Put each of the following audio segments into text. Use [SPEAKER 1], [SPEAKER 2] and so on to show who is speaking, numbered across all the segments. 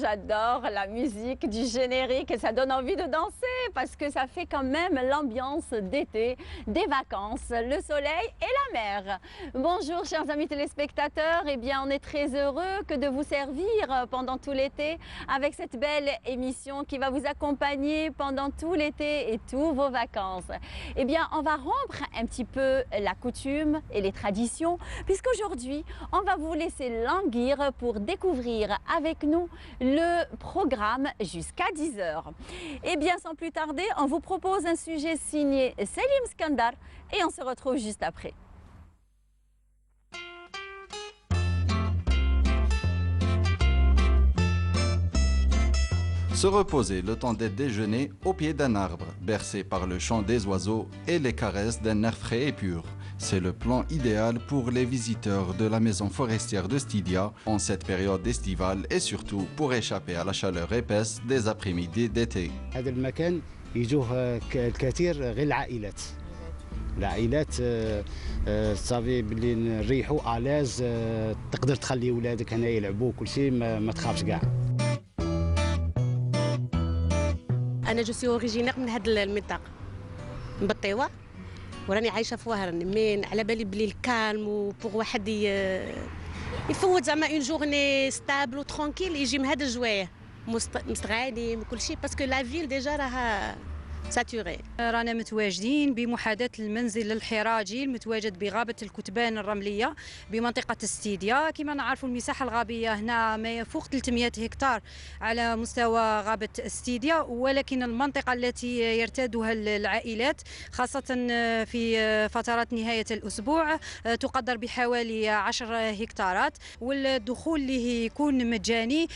[SPEAKER 1] J'adore la musique du générique et ça donne envie de danser parce que ça fait quand même l'ambiance d'été, des vacances, le soleil et la mer. Bonjour chers amis téléspectateurs, eh bien on est très heureux que de vous servir pendant tout l'été avec cette belle émission qui va vous accompagner pendant tout l'été et tous vos vacances. Eh bien on va rompre un petit peu la coutume et les traditions puisqu'aujourd'hui on va vous laisser languir pour découvrir avec nous le programme jusqu'à 10h. Et bien sans plus tarder, on vous propose un sujet signé Selim Skandar et on se retrouve juste après.
[SPEAKER 2] Se reposer le temps d'être déjeuné au pied d'un arbre, bercé par le chant des oiseaux et les caresses d'un air frais et pur. C'est le plan idéal pour les visiteurs de la maison forestière de Stydia en cette période estivale et surtout pour échapper à la chaleur épaisse des après-midi d'été.
[SPEAKER 3] هذا المكان يجوه الكثير غير العائلات. العائلات صافي باللي نريحوا الاز تقدر تخلي ولادك هنا يلعبوا كل شيء ما تخافش كاع.
[SPEAKER 4] انا جو سي اوريجينير من هذه المنطقه من بطيوه وراني عايشه في وهران مين على بالي بلي الكالم وبوغ واحد يفوت زعما اون جورني ستابل وترونكيل يجي من هذا الجوايه مستغانم وكل شيء باسكو لا فيل ديجا راها ساتوري.
[SPEAKER 5] رانا متواجدين بمحاذاة المنزل الحراجي المتواجد بغابة الكتبان الرملية بمنطقة ستيديا. كما نعرفوا المساحة الغابية هنا ما يفوق 300 هكتار على مستوى غابة ستيديا، ولكن المنطقة التي يرتادها العائلات خاصة في فترات نهاية الأسبوع تقدر بحوالي 10 هكتارات، والدخول اللي يكون مجاني.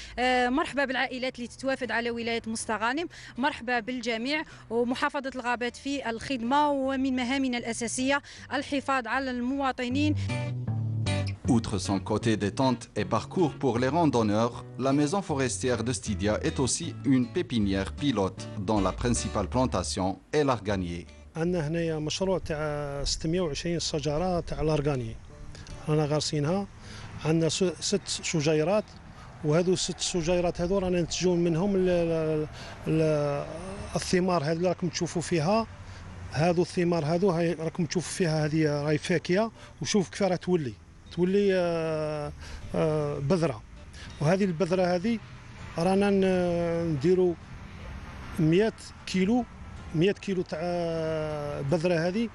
[SPEAKER 5] مرحبا بالعائلات اللي تتوافد على ولاية مستغانم، مرحبا بالجميع. ومحافظة الغابات في الخدمة ومن مهامنا الأساسية الحفاظ على المواطنين.
[SPEAKER 2] Outre son côté détente et parcours pour les randonneurs, la maison forestière de Stydia est aussi une pépinière pilote dont la principale plantation est l'arganier.
[SPEAKER 6] عندنا هنايا مشروع تاع 620 شجرة تاع الارغاني رانا غارسينها. عندنا 6 شجيرات وهذو 6 شجيرات هذو رانا ننتجون منهم الثمار هذو اللي راكم تشوفوا فيها. هذو الثمار هذو راكم تشوفوا فيها هذه راهي فاكهه وشوف كيف راه تولي بذره. وهذه البذره هذه رانا نديروا 100 كيلو تاع البذره هذه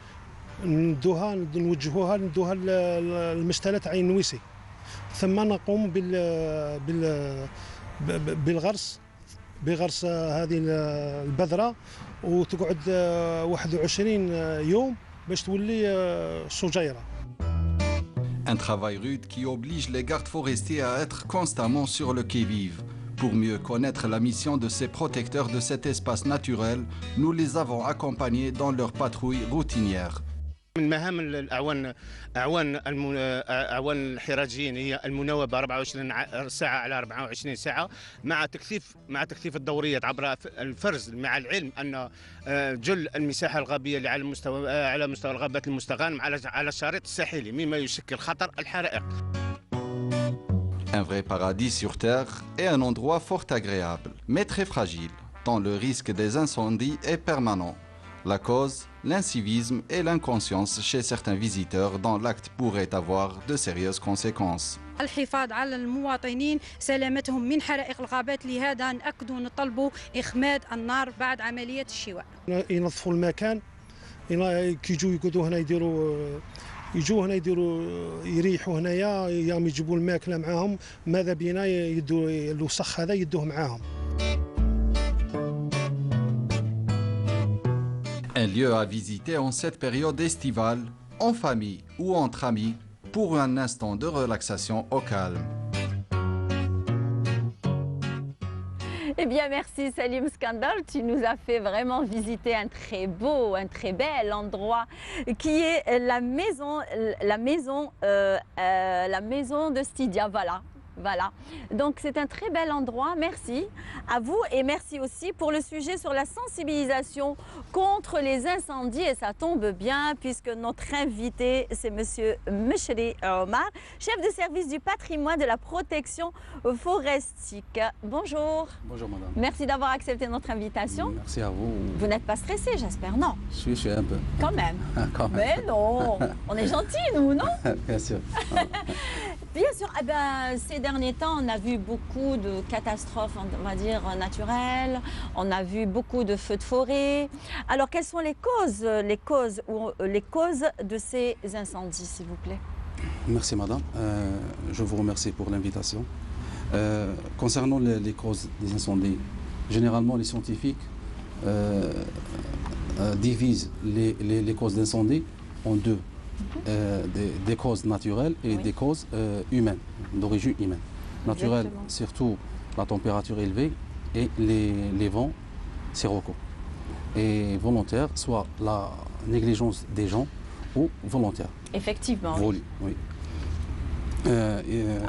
[SPEAKER 6] نوجهوها للمشتلى تاع عين نويسي، ثم نقوم بغرس هذه البذره وتقعد 21 يوم باش تولي شجيره.
[SPEAKER 2] Un travail rude qui oblige les gardes forestiers à être constamment sur le qui-vive. Pour mieux connaître la mission de ces protecteurs de cet espace naturel, nous les avons accompagnés dans leur patrouille routinière.
[SPEAKER 3] من مهام اعوان الحراجيين هي المناوبه 24 ساعه على 24 ساعه مع تكثيف الدوريات عبر الفرز، مع العلم ان جل المساحه الغابيه اللي على مستوى الغابات المستغانم على الشريط الساحلي مما يشكل خطر الحرائق.
[SPEAKER 2] Un vrai paradis sur terre et un endroit fort agréable, mais très fragile, tant le risque des incendies est permanent. La cause, l'incivisme et l'inconscience chez certains visiteurs dont l'acte pourrait avoir de sérieuses conséquences.
[SPEAKER 5] الحفاظ على المواطنين سلامتهم من حرائق الغابات، لهذا نأكدوا نطلبوا إخماد النار بعد عملية الشواء.
[SPEAKER 6] ينظفوا المكان، كي يجوا يقعدوا هنا يجوا هنا يريحوا هنايا، يجيبوا الماكله معاهم، ماذا بينا يدوا الوسخ هذا يدوه معاهم.
[SPEAKER 2] Un lieu à visiter en cette période estivale, en famille ou entre amis, pour un instant de relaxation au calme.
[SPEAKER 1] Eh bien, merci Salim Skandar. Tu nous as fait vraiment visiter un très bel endroit qui est la maison de Stydia. Voilà. Voilà, donc c'est un très bel endroit, merci à vous et merci aussi pour le sujet sur la sensibilisation contre les incendies et ça tombe bien puisque notre invité c'est monsieur Mechri Omar, chef de service du patrimoine de la protection forestique. Bonjour.
[SPEAKER 7] Bonjour madame.
[SPEAKER 1] Merci d'avoir accepté notre invitation.
[SPEAKER 7] Merci à vous.
[SPEAKER 1] Vous n'êtes pas stressé j'espère, non?
[SPEAKER 7] Je suis un peu.
[SPEAKER 1] Quand même.
[SPEAKER 7] Quand même.
[SPEAKER 1] Mais non, on est gentils nous, non?
[SPEAKER 7] Bien sûr.
[SPEAKER 1] Bien sûr, eh ben, ces derniers temps, on a vu beaucoup de catastrophes, on va dire, naturelles. On a vu beaucoup de feux de forêt. Alors, quelles sont les causes de ces incendies, s'il vous plaît?
[SPEAKER 7] Merci madame. Je vous remercie pour l'invitation. Concernant les causes des incendies, généralement les scientifiques divisent les causes d'incendie en deux. Des causes naturelles et
[SPEAKER 1] oui.
[SPEAKER 7] des causes humaines, d'origine humaine. Naturelle,
[SPEAKER 1] Exactement.
[SPEAKER 7] surtout la température élevée et les vents sirocco. Et volontaire, soit la négligence des gens ou volontaire.
[SPEAKER 1] Effectivement. Oui.
[SPEAKER 7] Voulu, oui.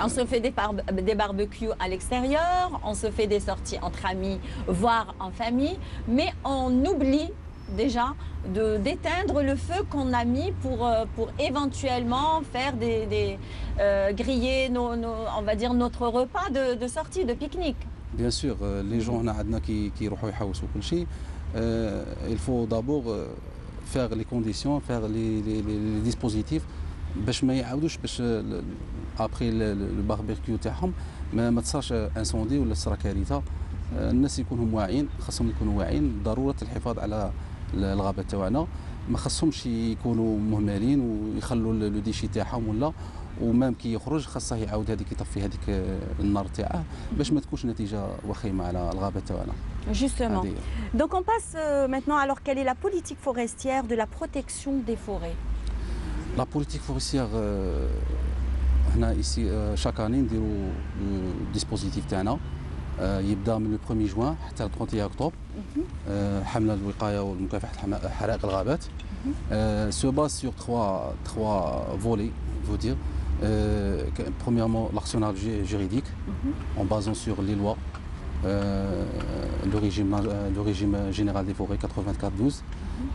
[SPEAKER 1] On se fait des barbecues à l'extérieur, on se fait des sorties entre amis, voire en famille, mais on oublie déjà d'éteindre le feu qu'on a mis pour éventuellement faire griller on va dire notre repas de sortie, de pique-nique.
[SPEAKER 7] Bien sûr, les gens qui يروحوا يحوسوا كل شيء, il faut d'abord faire les conditions, faire les dispositifs باش ما يعاودوش باش après le barbecue تاعهم ما تصراش انسوندي ولا تصرا كارثه. الناس يكونوا واعيين, خاصهم يكونوا واعيين ضروره الحفاظ على الغابه تاعنا, ما خاصهمش يكونوا مهملين ويخلوا لو ديشي تاعهم ولا ومام كي يخرج خاصه يعاود هذيك يطفي هذيك النار تاعه باش ما تكونش نتيجه وخيمه على الغابه تاعنا.
[SPEAKER 1] Justement. Donc on passe maintenant, alors quelle est la politique forestière de la protection des forêts?
[SPEAKER 7] La politique forestière, هنا ici chaque année نديروا الديسبوزيتيف تاعنا يبدا من لو 1 جوان حتى 31 اكتوبر, حمله الوقايه ومكافحه حرائق الغابات. Se base sur trois volets, il faut dire. Premièrement, l'arsenal juridique, en basant sur les lois, le régime général des forêts 94-12,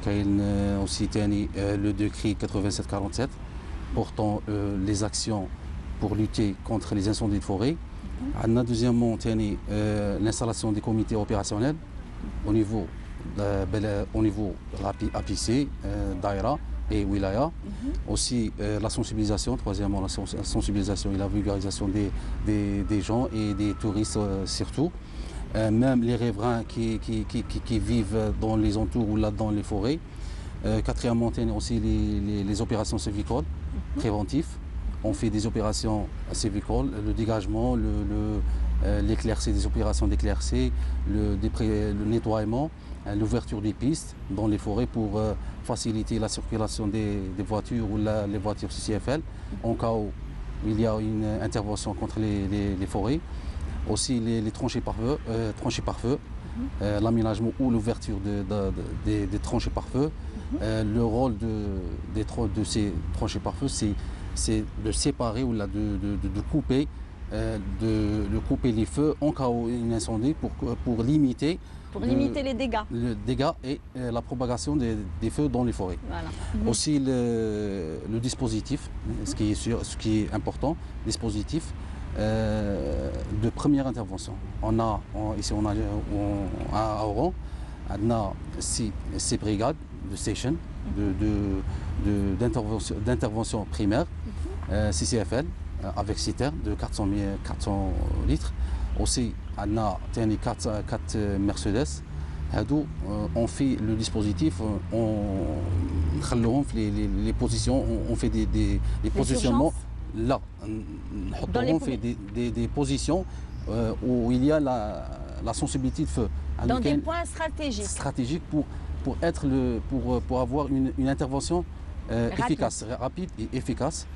[SPEAKER 7] كاين aussi le décret 87-47 portant les actions pour lutter contre les incendies de forêt. Deuxièmement, l'installation des comités opérationnels au niveau APC, Daïra et Wilaya. Aussi la sensibilisation, troisièmement la sensibilisation et la vulgarisation des gens et des touristes surtout. Même les riverains qui vivent dans les entours ou là dans les forêts. Quatrièmement, aussi les opérations civicoles préventives. On fait des opérations civicoles, le dégagement, l'éclaircie, des opérations d'éclaircie, le nettoiement, l'ouverture des pistes dans les forêts pour faciliter la circulation des voitures ou les voitures CCFL en cas où il y a une intervention contre les forêts. Aussi les tranchées par feu, l'aménagement ou l'ouverture des tranchées par feu. Le rôle de ces tranchées par feu, c'est de séparer ou de couper les feux en cas où il y a un incendie pour limiter
[SPEAKER 1] les dégâts.
[SPEAKER 7] Le dégât et la propagation des feux dans les forêts.
[SPEAKER 1] Voilà.
[SPEAKER 7] Aussi le dispositif, ce qui est important, dispositif de première intervention. Ici à Oran, on a 6 brigades de station d'intervention primaire, CCFL, avec citernes de 400 litres. Aussi, on a 4 Mercedes. On fait le dispositif, les positions, on fait des positionnements. Là, on fait des positions où il y a la sensibilité de feu.
[SPEAKER 1] Dans des points stratégiques.
[SPEAKER 7] Pour avoir une intervention efficace, rapide et efficace.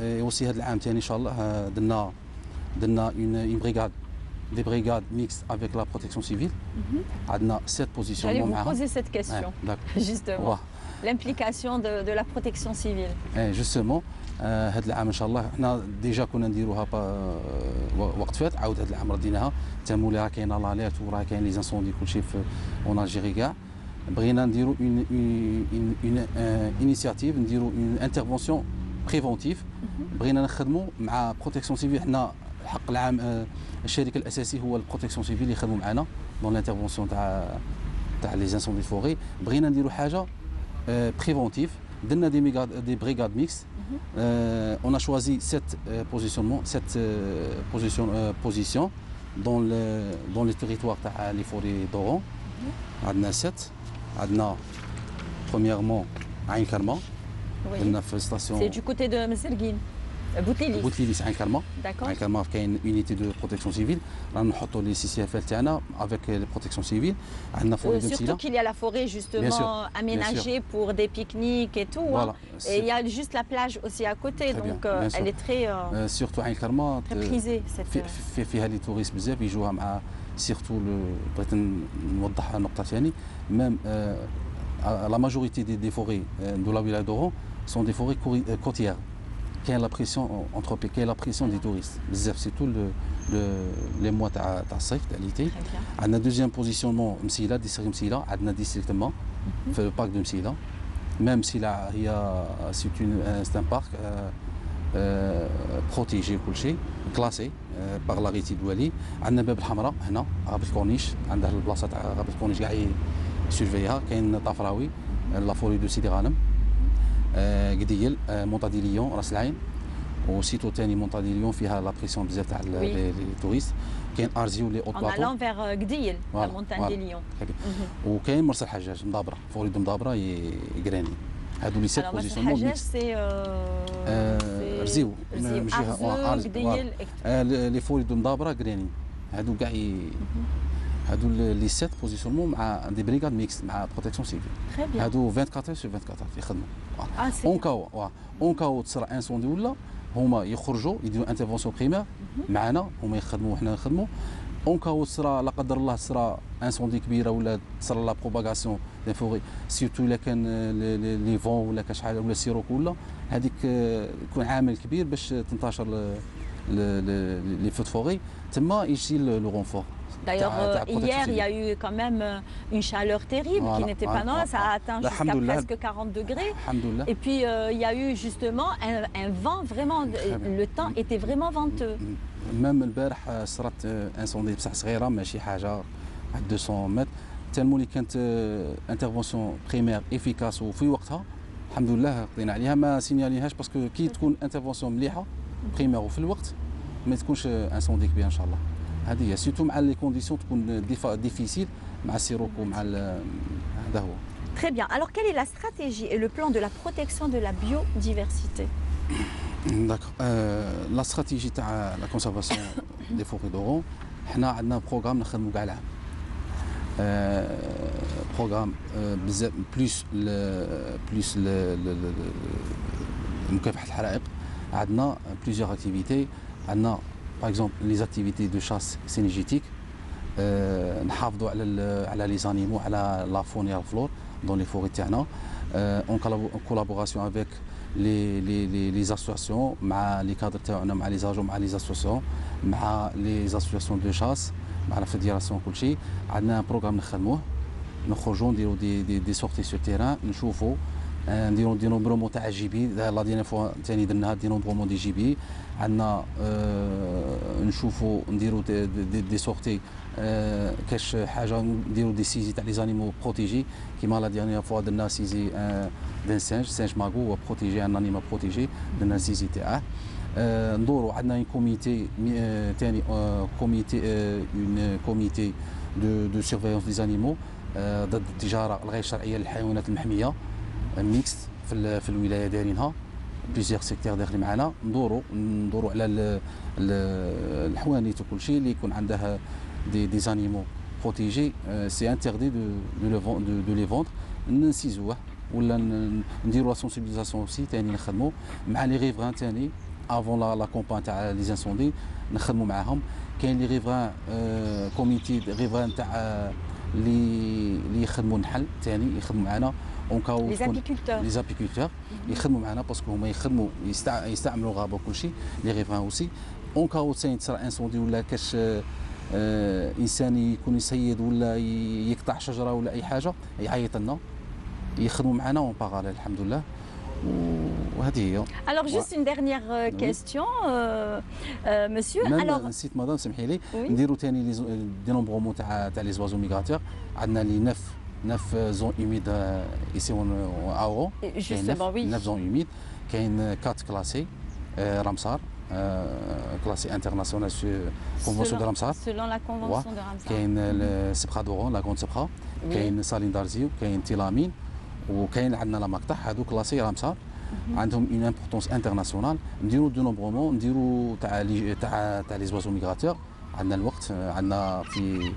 [SPEAKER 7] Et aussi هذا العام ثاني إن شاء الله درنا une brigade, des brigades mixtes avec la protection civile. On a 7 positions.
[SPEAKER 1] J'allais vous poser cette question, justement. L'implication de la protection civile.
[SPEAKER 7] Justement, هذا العام ان شاء الله حنا ديجا كنا نديروها وقت فات، عاود هذا العام رديناها تمولي راه كاينه لاليرت وراه كاين لي زانسوندي كلشي في اون الجيري كاع. بغينا نديرو اون انيسياتيف، نديرو اون انترفونسيون بريفونتيف. بغينا نخدموا مع بروتيكسيون سيفيل. حنا الحق العام الشريك الاساسي هو البروتيكسيون سيفيل اللي يخدموا معنا دون لانترفونسيون تاع لي زانسوندي فوري. بغينا نديرو حاجه بريفونتيف، درنا دي بريغاد ميكس. On a choisi 7 positionnements, 7 positions dans le territoire تاع les forêts d'Oran. عندنا 7. عندنا premièrement عين كرمة. درنا في ستاسيون.
[SPEAKER 1] C'est du côté de Messerguine. Boutlilis.
[SPEAKER 7] Boutlilis عين كرمة.
[SPEAKER 1] D'accord.
[SPEAKER 7] عين كرمة كاين unité de protection civile. رانا نحطوا لي CCFL تاعنا avec les protections civiles. عندنا forêt de
[SPEAKER 1] Surtout qu'il y a la forêt justement aménagée pour des pique-niques et tout.
[SPEAKER 7] Voilà.
[SPEAKER 1] Et il y a juste la plage aussi à côté, donc elle est très
[SPEAKER 7] surtout عين كرمة
[SPEAKER 1] très prisée cette.
[SPEAKER 7] فيها لي توريست بزاف يجوها مع سيرتو بغيت نوضح نقطة ثاني. ميم la majorité des forêts de la wilaya d'Oran sont des forêts côtières. كاين لا بريسيون انتروبيك، كاين لا بريسيون دي توريست بزاف سيتو لي موا تاع الصيف تاع ليتي. عندنا دوزيام بوزيسيونمون مسيله، ديستريكت مسيله. عندنا ديستريكت تما في البارك دو مسيله. ميم مسيله هي سي ان بارك بروتيجي كلشي كلاسي باغ لاغيتي الدولي. عندنا باب الحمراء هنا غابه الكورنيش، عندها البلاصه تاع غابه الكورنيش كاع يسيرفيها. كاين طفراوي لا فوري دو سيدي غانم، قديل مونطا دي ليون راس العين، وسيتو ثاني مونطا دي ليون فيها لا بريسيون بزاف تاع لي توريست. كاين ارزيو لي اوت بلاطو
[SPEAKER 1] en allant vers قديل مونطا دي ليون.
[SPEAKER 7] وكاين مرسى الحجاج مضابره، فوري دو مضابره يقراني. هادو لي سيت بوزيسيونمون
[SPEAKER 1] الحجاج سي
[SPEAKER 7] رزيو من جهه
[SPEAKER 1] قديل
[SPEAKER 7] لي فوري دو مضابره قراني. هادو كاع هادو لي سيت بوزيسيونمون مع دي بريغاد ميكس مع بروتيكسيون سيفيل. هادو 24 sur 24 يخدموا. اون كاو تصرا انسوندي ولا هما يخرجوا يديروا انترفونسيون بريمير معنا، هما يخدموا وحنا نخدموا. اون كاو تصرا لا قدر الله تصرا انسوندي كبيره ولا تصرا لا بروباغاسيون دي فوري، سيرتو الا كان لي فون ولا كاش حاجه ولا سيروك ولا هذيك يكون عامل كبير باش تنتشر لي فو فوري. تما يجي لو رونفور.
[SPEAKER 1] D'ailleurs, hier, il y a eu quand même une chaleur terrible qui n'était pas normale. Ça a atteint jusqu'à presque 40 degrés. Et puis, il y a eu justement un vent vraiment. Le temps était vraiment venteux.
[SPEAKER 7] Même البارح صرات انسوندي بصح صغيره ماشي حاجه 200 متر. تالمو اللي كانت انترفونسيون بريمير افيكاس وفي وقتها الحمد لله قضينا عليها. ما سينياليهاش باسكو كي تكون انترفونسيون مليحه بريمير وفي الوقت ما تكونش انسوندي كبير ان شاء الله. هذه هي سيرتو مع لي كونديسيون تكون ديفيسيل مع السيروك ومع هذا هو.
[SPEAKER 1] Très bien. Alors quelle est la stratégie et le plan de la protection de la biodiversité?
[SPEAKER 7] D'accord. La stratégie تاع la conservation des forêts d'Oran، حنا عندنا بروغرام نخدموا كاع العام. بروغرام بزاف بلوس مكافحة الحرائق. عندنا بليزيور اكتيفيتي. عندنا par exemple les activités de chasse synergétique. نحافظوا على لي زانيمو على لا فون et la flore dans les forêts تاعنا. en collaboration avec les associations مع les cadres تاعنا مع les agents مع les associations مع les associations de chasse مع la fédération كلشي. عندنا بروغرام نخدموه، نخرجوا نديروا دي سورتي سو تيران، نشوفوا نديروا برومو تاع جي بي. لا دينا فوا ثاني درناها نديروا برومو دي جي بي. عندنا نشوفوا نديروا دي سورتي كاش حاجه نديروا دي سيزي تاع لي زانيمو بروتيجي. كيما لا ديرنيير فوا درنا سيزي دان سانج ماغو بروتيجي ان انيما بروتيجي، درنا سيزي تاعه. ندوروا عندنا اون كوميتي ثاني كوميتي دو سيرفيونس دي زانيمو ضد التجاره الغير شرعيه للحيوانات المحميه ميكس في الولايه دايرينها بليزيور سيكتير داخلين معنا. ندوروا على الحوانيت وكل شيء اللي يكون عندها دي زانيمو بروتيجي. سي انتردي دو لي فوندر. نسيزوه ولا نديروا لا سونسيبيليزاسيون سي ثاني نخدموا مع لي ريفران ثاني افون لا كومبان تاع لي انسوندي نخدموا معاهم. كاين لي ريفران كوميتي ريفران تاع اللي يخدموا النحل ثاني يخدموا معنا
[SPEAKER 1] Les apiculteurs.
[SPEAKER 7] Les apiculteurs يخدموا معنا باسكو هما يخدموا يستعملوا الغابه وكل شيء لي ريفران اوسي اون كاو تصرى انسوندي ولا كاش انسان يكون يصيد ولا يقطع شجره ولا اي حاجه يعيط لنا يخدموا معنا اون باراليل الحمد لله وهذه هي.
[SPEAKER 1] Alors juste une dernière question monsieur.
[SPEAKER 7] Alors نسيت مدام سمحي لي نديروا ثاني لي دينومبرومون تاع لي زوازو ميغراتور عندنا لي 9 زون هوميد ايسي à Oran.
[SPEAKER 1] Justement oui.
[SPEAKER 7] 9 زون هوميد كاين 4 كلاسي رامسار كلاسي انترناسيونال سو كونفونسيون دو رامسار.
[SPEAKER 1] Selon la convention de Ramsar.
[SPEAKER 7] كاين سبخا دورون لا غون سبخا كاين سالين دارزيو كاين تيلامين وكاين عندنا لا مقطع هذو كلاسي رامسار عندهم اون امبورطونس انترناسيونال نديروا دو نومبرومون نديروا تاع لي زوازو ميغراتور عندنا الوقت عندنا في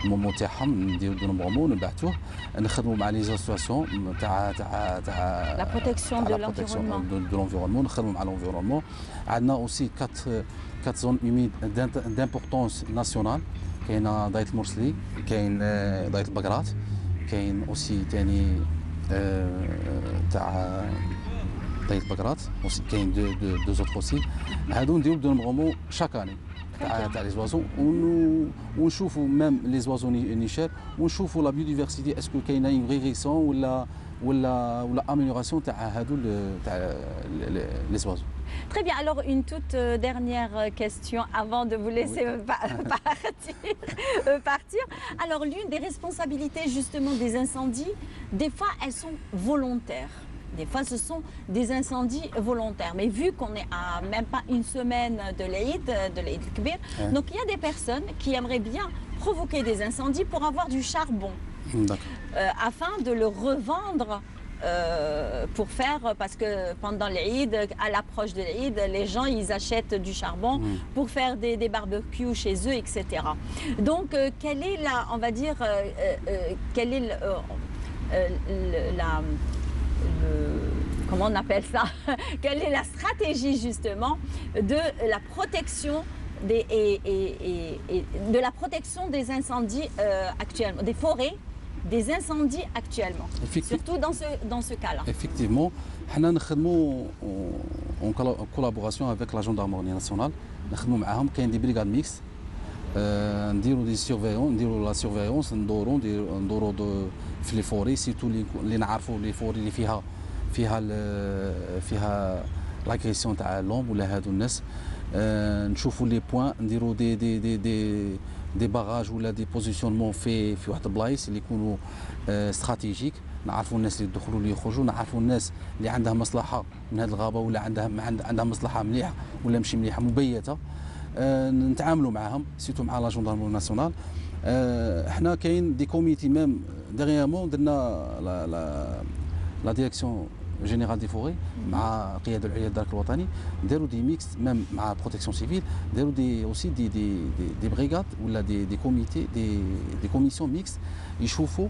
[SPEAKER 7] المومون تاعهم نديروا دو نومبرومون نبعثوه نخدموا مع لي زاسوسياسيون تاع
[SPEAKER 1] لا بروتيكسيون دو
[SPEAKER 7] لونفيرونمون نخدموا مع لونفيرونمون عندنا اوسي 4 زون هوميد دامبورطونس ناسيونال كاينه دايت المرسلي كاين دايت البقرات كاين اوسي ثاني تاع دايت البقرات كاين دو زوتر اوسي هادو نديرو دو نومبرومون شاك اني تاع لي زوازو ونشوفوا ميم لي زوازو نيشير ونشوفوا لا بيوديفرسيتي اسكو كاينه اون ريغريسيون ولا اميليوراسيون تاع هادو تاع لي زوازو.
[SPEAKER 1] Très bien, alors une toute dernière question avant de vous laisser partir. Alors l'une des responsabilités justement des incendies, des fois elles sont volontaires. Des fois ce sont des incendies volontaires. Mais vu qu'on est à même pas une semaine de l'Aïd Kbir, donc il y a des personnes qui aimeraient bien provoquer des incendies pour avoir du charbon. Afin de le revendre pour faire, parce que pendant l'Aïd, à l'approche de l'Aïd, les gens ils achètent du charbon pour faire des barbecues chez eux, etc. Donc quelle est la, on va dire, quelle est comment on appelle ça quelle est la stratégie justement de la protection de la protection des incendies actuellement, des forêts, des incendies actuellement, surtout dans ce cas-là.
[SPEAKER 7] Effectivement, nous travaillons en collaboration avec la gendarmerie nationale. Nous travaillons avec des brigades mixtes. Nous faisons des surveillances, la surveillance, nous faisons في لي فوري سيتو اللي نعرفوا لي فوري اللي فيها لاغريسيون تاع لوم ولا هادو الناس نشوفوا لي بوين نديروا دي باراج ولا دي بوزيسيونمون في واحد البلايص اللي يكونوا استراتيجيك نعرفوا الناس اللي يدخلوا اللي يخرجوا نعرفوا الناس اللي عندها مصلحه من هذه الغابه ولا عندها مصلحه مليحه ولا ماشي مليحه مبيته نتعاملوا معاهم سيتو مع لا جوندارموري ناسيونال احنا كاين دي كوميتي ميم ديغيامون درنا لا ديريكسيون جينيرال دي فوري مع قياده العليا الدرك الوطني داروا دي ميكس ميم مع بروتيكسيون سيفيل داروا دي اوسي دي بريغاد ولا دي كوميتي دي كوميسيون ميكس يشوفوا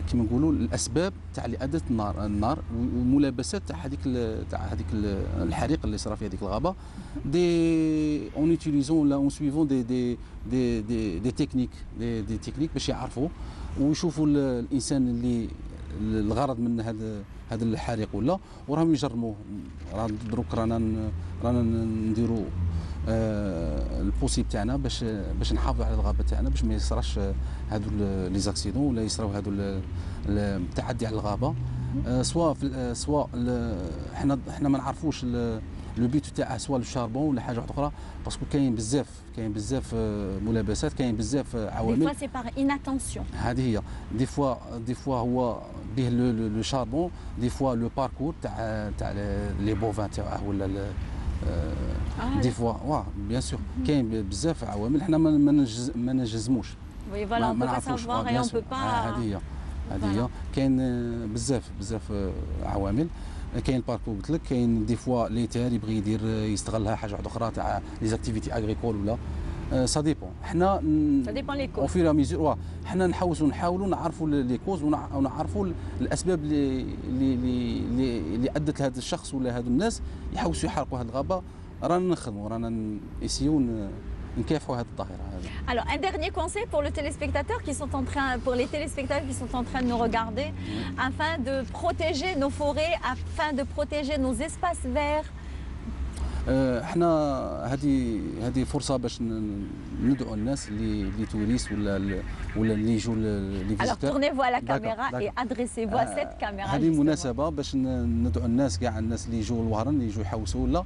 [SPEAKER 7] كيما نقولوا الاسباب تاع اللي ادت النار والملابسات تاع هذيك الحريق اللي صرا في هذيك الغابه دي اون يوتيليزون ولا اون سويفون دي تكنيك باش يعرفوا ويشوفوا الانسان اللي الغرض من هذا الحريق وراهم يجرموه دروك رانا نديروا البوسيب تاعنا باش نحافظوا على الغابه تاعنا باش ما يصراش هادو لي زاكسيدون ولا يصراو هادو التعدي على الغابه سواء حنا ما نعرفوش لو بيت تاعه سواء الشاربون ولا حاجه اخرى باسكو كاين بزاف ملابسات كاين بزاف عوامل
[SPEAKER 1] دي فوا سي باغ اناتونسيون
[SPEAKER 7] هذه هي دي فوا هو به لو شاربون دي فوا لو باركور تاع لي بوفان تاعه ولا دي فوا بيان سور كاين بزاف عوامل حنا ما نجزموش
[SPEAKER 1] وي فوالا اون بو با سافوار اي اون بو با
[SPEAKER 7] هذه هي كاين بزاف عوامل كاين الباركور قلت لك كاين دي فوا ليتير يبغي يستغلها حاجه واحده اخرى تاع لي زاكتيفيتي اغريكول ولا سا ديبون حنا
[SPEAKER 1] سا ديبون لي كوز
[SPEAKER 7] او فيرا ميزور حنا نحاولوا نعرفوا لي كوز ونعرفوا الاسباب اللي ادت لهذا الشخص ولا هذو الناس يحوسوا يحرقوا هذه الغابه رانا نخدموا رانا نسيو نكافحوا هذه الظاهره هذه.
[SPEAKER 1] Alors, un dernier conseil pour, pour les téléspectateurs qui sont en train de nous regarder, afin de protéger nos forêts, afin de protéger nos espaces verts.
[SPEAKER 7] احنا هذه فرصه باش ندعو الناس اللي توريست ولا اللي يجوا لي
[SPEAKER 1] Alors,
[SPEAKER 7] فيزيتور.
[SPEAKER 1] tournez-vous à la caméra et adressez-vous à cette caméra.
[SPEAKER 7] هذه
[SPEAKER 1] justement.
[SPEAKER 7] مناسبه باش ندعو الناس كاع الناس اللي يجوا للوهران اللي يجوا يحوسوا ولا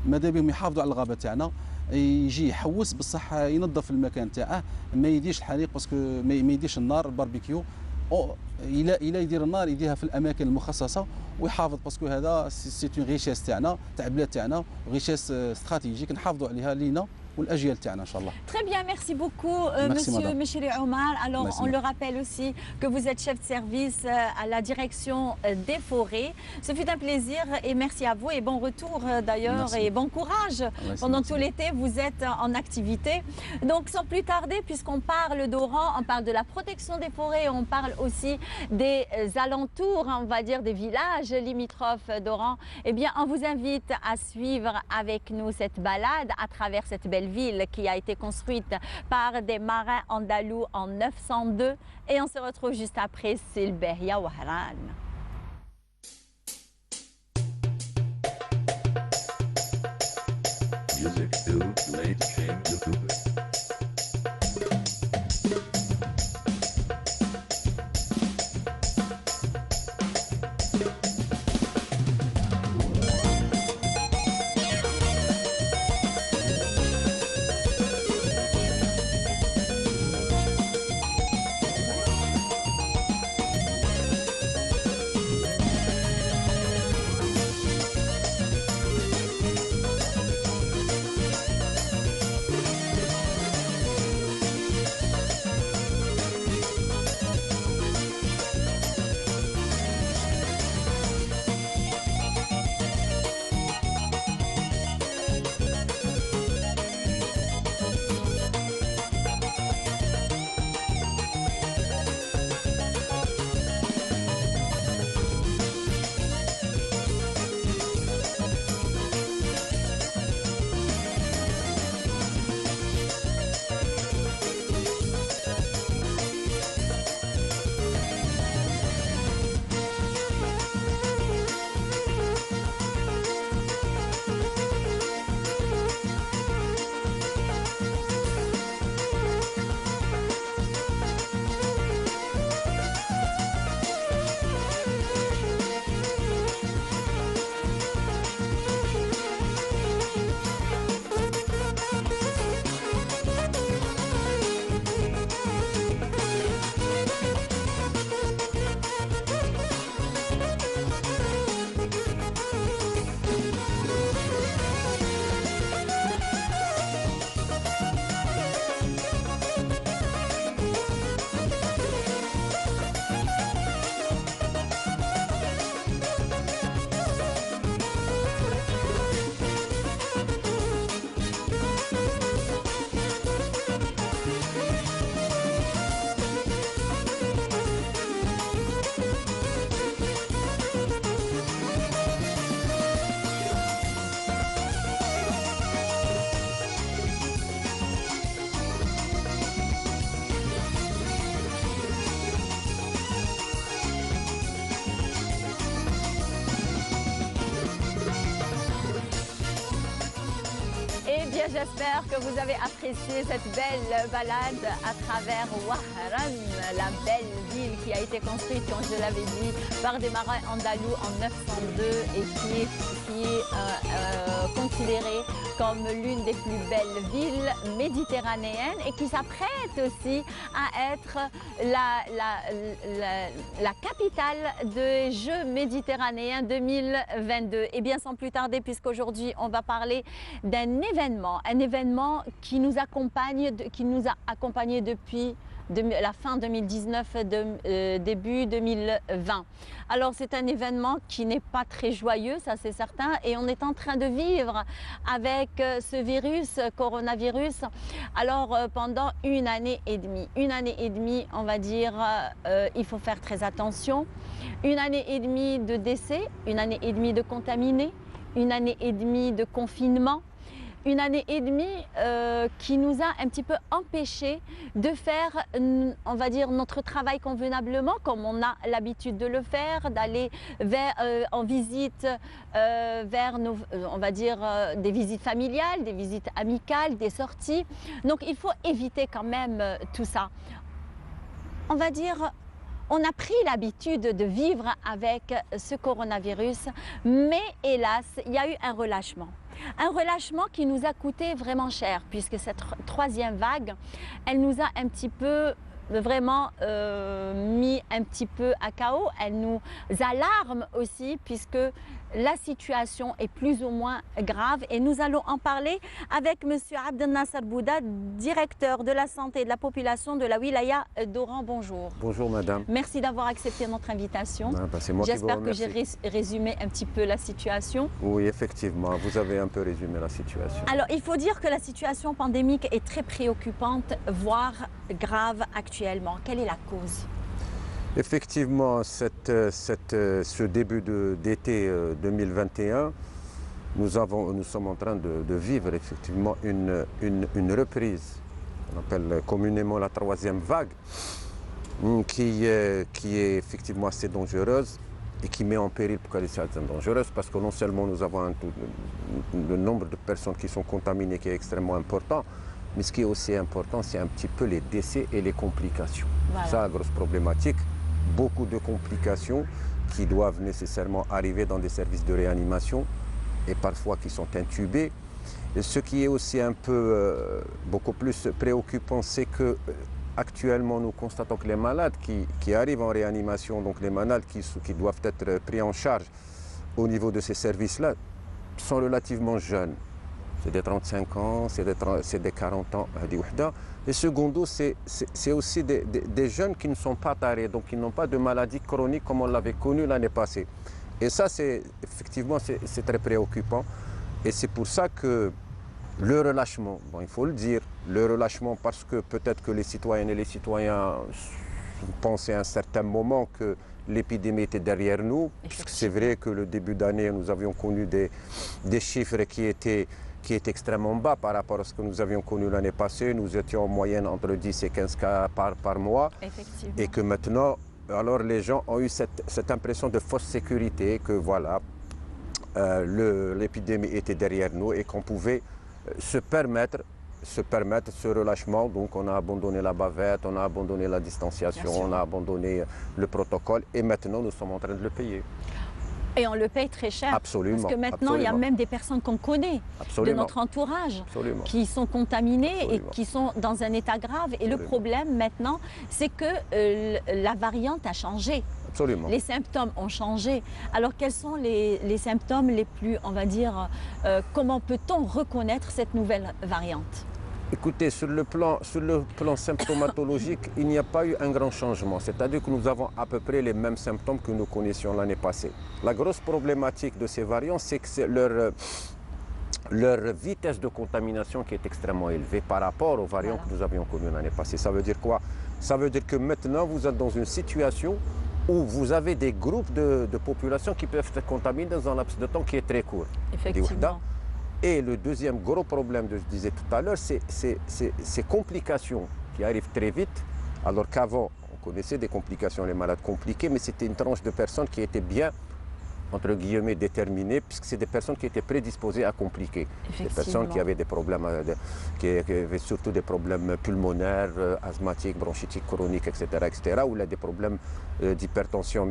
[SPEAKER 7] ماذا بهم يحافظوا على الغابه تاعنا، يجي يحوس بصح ينظف المكان تاعه، ما يديرش الحريق باسكو ما يديرش النار الباربيكيو، الى يدير النار يديرها في الاماكن المخصصه ويحافظ باسكو هذا سي اون ريشيس تاعنا تاع البلاد تاعنا، ريشيس استراتيجيك نحافظوا عليها لينا والاجيال تاعنا ان شاء الله.
[SPEAKER 1] Très bien, merci beaucoup,
[SPEAKER 7] Merci,
[SPEAKER 1] Monsieur
[SPEAKER 7] madame.
[SPEAKER 1] Mechiri Omar. Alors,
[SPEAKER 7] Merci,
[SPEAKER 1] on le
[SPEAKER 7] madame.
[SPEAKER 1] rappelle aussi que vous êtes chef de service à la direction des forêts. Ce fut un plaisir et merci à vous et bon retour d'ailleurs
[SPEAKER 7] Merci.
[SPEAKER 1] et bon courage.
[SPEAKER 7] Merci,
[SPEAKER 1] Pendant
[SPEAKER 7] merci.
[SPEAKER 1] tout l'été, vous êtes en activité. Donc, sans plus tarder, puisqu'on parle d'Oran, on parle de la protection des forêts, on parle aussi des alentours, on va dire des villages limitrophes d'Oran. Eh bien, on vous invite à suivre avec nous cette balade à travers cette belle ville qui a été construite par des marins andalous en 902. Et on se retrouve juste après Silberia Wahran.
[SPEAKER 8] Music too late came to Cooper.
[SPEAKER 1] Eh bien, j'espère que vous avez apprécié cette belle balade à travers Wahran, la belle ville qui a été construite, comme je l'avais dit, par des marins andalous en 902 et qui est considérée comme l'une des plus belles villes méditerranéennes et qui s'apprête aussi à être la capitale des Jeux méditerranéens 2022. Et bien sans plus tarder, puisqu'aujourd'hui on va parler d'un événement qui nous accompagne, qui nous a accompagnés depuis la fin 2019, début 2020. Alors c'est un événement qui n'est pas très joyeux, ça c'est certain, et on est en train de vivre avec ce virus, coronavirus, alors pendant une année et demie. Une année et demie, on va dire, il faut faire très attention. Une année et demie de décès, une année et demie de contaminés, une année et demie de confinement, une année et demie qui nous a un petit peu empêché de faire, on va dire, notre travail convenablement, comme on a l'habitude de le faire, d'aller en visite vers nos, on va dire, des visites familiales, des visites amicales, des sorties. Donc il faut éviter quand même tout ça. On va dire, on a pris l'habitude de vivre avec ce coronavirus, mais hélas, il y a eu un relâchement. Un relâchement qui nous a coûté vraiment cher, puisque cette troisième vague, elle nous a un petit peu vraiment mis un petit peu à chaos. Elle nous alarme aussi, puisque la situation est plus ou moins grave, et nous allons en parler avec M. Abdel Nasser Bouda, directeur de la santé et de la population de la wilaya d'Oran. Bonjour.
[SPEAKER 9] Bonjour madame.
[SPEAKER 1] Merci d'avoir accepté notre invitation.
[SPEAKER 9] C'est moi qui vous
[SPEAKER 1] J'espère que
[SPEAKER 9] remercie.
[SPEAKER 1] j'ai résumé un petit peu la situation.
[SPEAKER 9] Oui, effectivement, vous avez un peu résumé la situation.
[SPEAKER 1] Alors, il faut dire que la situation pandémique est très préoccupante, voire grave actuellement. Quelle est la cause?
[SPEAKER 9] Effectivement, ce début d'été 2021, nous sommes en train de vivre effectivement une reprise, on appelle communément la troisième vague, qui est effectivement assez dangereuse et qui met en péril dangereuse parce que non seulement nous avons le nombre de personnes qui sont contaminées qui est extrêmement important, mais ce qui est aussi important, c'est un petit peu les décès et les complications.
[SPEAKER 1] Voilà.
[SPEAKER 9] Ça, la grosse problématique. Beaucoup de complications qui doivent nécessairement arriver dans des services de réanimation et parfois qui sont intubés. Et ce qui est aussi un peu beaucoup plus préoccupant, c'est que actuellement nous constatons que les malades qui arrivent en réanimation, donc les malades qui doivent être pris en charge au niveau de ces services-là, sont relativement jeunes. C'est des 35 ans, c'est des 40 ans. Et secondo, c'est aussi des jeunes qui ne sont pas tarés, donc qui n'ont pas de maladie chronique comme on l'avait connu l'année passée. Et ça, effectivement, c'est très préoccupant. Et c'est pour ça que le relâchement, bon, il faut le dire, le relâchement parce que peut-être que les citoyennes et les citoyens pensaient à un certain moment que l'épidémie était derrière nous. C'est vrai que le début d'année, nous avions connu des chiffres qui étaient extrêmement bas par rapport à ce que nous avions connu l'année passée. Nous étions en moyenne entre 10 et 15 cas par mois.
[SPEAKER 1] Effectivement.
[SPEAKER 9] Et que maintenant, alors les gens ont eu cette impression de fausse sécurité, que voilà, l'épidémie était derrière nous et qu'on pouvait se permettre ce relâchement. Donc on a abandonné la bavette, on a abandonné la distanciation, on a abandonné le protocole et maintenant nous sommes en train de le payer.
[SPEAKER 1] Et on le paye très cher.
[SPEAKER 9] Absolument.
[SPEAKER 1] Parce que maintenant, il y a même des personnes qu'on connaît de notre entourage qui sont contaminées et qui sont dans un état grave. Et le problème maintenant, c'est que la variante a changé.
[SPEAKER 9] Absolument.
[SPEAKER 1] Les symptômes ont changé. Alors, quels sont les symptômes les plus, on va dire, comment peut-on reconnaître cette nouvelle variante?
[SPEAKER 9] Écoutez, sur le plan symptomatologique, il n'y a pas eu un grand changement. C'est-à-dire que nous avons à peu près les mêmes symptômes que nous connaissions l'année passée. La grosse problématique de ces variants, c'est que c'est leur vitesse de contamination qui est extrêmement élevée par rapport aux variants que nous avions connus l'année passée. Ça veut dire quoi? Ça veut dire que maintenant, vous êtes dans une situation où vous avez des groupes de population qui peuvent être contaminés dans un laps de temps qui est très court.
[SPEAKER 1] Effectivement.
[SPEAKER 9] Et le deuxième gros problème, je disais tout à l'heure, c'est ces complications qui arrivent très vite, alors qu'avant, on connaissait des complications, les malades compliqués, mais c'était une tranche de personnes qui étaient bien, entre guillemets, déterminées, puisque c'est des personnes qui étaient prédisposées à compliquer. Des personnes qui avaient des problèmes, qui avaient surtout des problèmes pulmonaires, asthmatiques, bronchitiques, chroniques, etc., ou là, des problèmes d'hypertension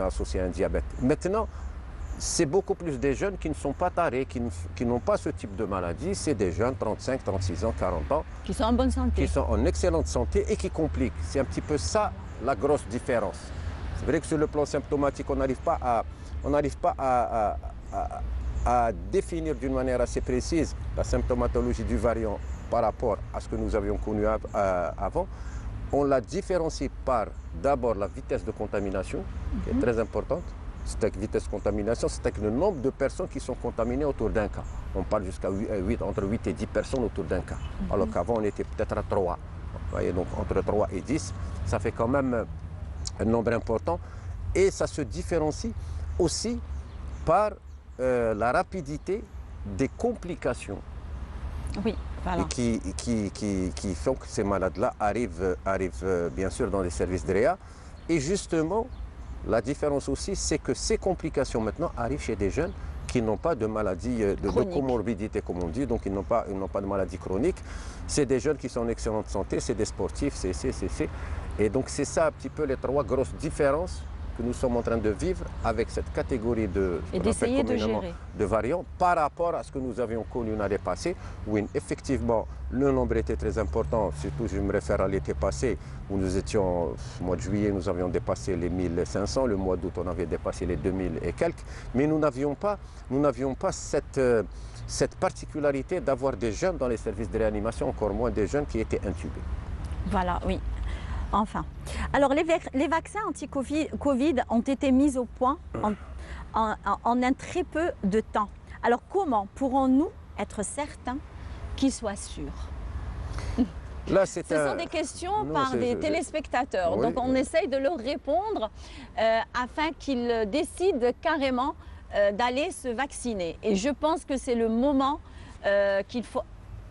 [SPEAKER 9] associés à un diabète. Maintenant, c'est beaucoup plus des jeunes qui ne sont pas tarés, qui n'ont pas ce type de maladie. C'est des jeunes, 35, 36 ans, 40 ans.
[SPEAKER 1] Qui sont en bonne santé.
[SPEAKER 9] Qui sont en excellente santé et qui compliquent. C'est un petit peu ça la grosse différence. C'est vrai que sur le plan symptomatique, on n'arrive pas à définir d'une manière assez précise la symptomatologie du variant par rapport à ce que nous avions connu avant. On la différencie par d'abord la vitesse de contamination, qui est très importante. C'est avec vitesse de contamination, c'est avec le nombre de personnes qui sont contaminées autour d'un cas. On parle jusqu'à entre 8 et 10 personnes autour d'un cas. Alors qu'avant, on était peut-être à 3. Vous voyez, donc entre 3 et 10, ça fait quand même un nombre important. Et ça se différencie aussi par la rapidité des complications
[SPEAKER 1] Oui, voilà.
[SPEAKER 9] et qui font que ces malades-là arrivent bien sûr dans les services de réa. Et justement, la différence aussi, c'est que ces complications maintenant arrivent chez des jeunes qui n'ont pas de maladie, de comorbidité comme on dit, donc ils n'ont pas de maladie chronique. C'est des jeunes qui sont en excellente santé, c'est des sportifs, Et donc c'est ça un petit peu les trois grosses différences que nous sommes en train de vivre avec cette catégorie de,
[SPEAKER 1] et d'essayer de gérer,
[SPEAKER 9] de variants par rapport à ce que nous avions connu l'année passée, où effectivement le nombre était très important, surtout je me réfère à l'été passé, où nous étions, au mois de juillet, nous avions dépassé les 1500, le mois d'août on avait dépassé les 2000 et quelques, mais nous n'avions pas cette particularité d'avoir des jeunes dans les services de réanimation, encore moins des jeunes qui étaient intubés.
[SPEAKER 1] Voilà, oui. Enfin. Alors, les vaccins anti-Covid ont été mis au point en un très peu de temps. Alors, comment pourrons-nous être certains qu'ils soient sûrs?
[SPEAKER 9] Là,
[SPEAKER 1] Ce sont des questions par des téléspectateurs. Oui, donc, on essaye de leur répondre afin qu'ils décident carrément d'aller se vacciner. Et je pense que c'est le moment qu'il faut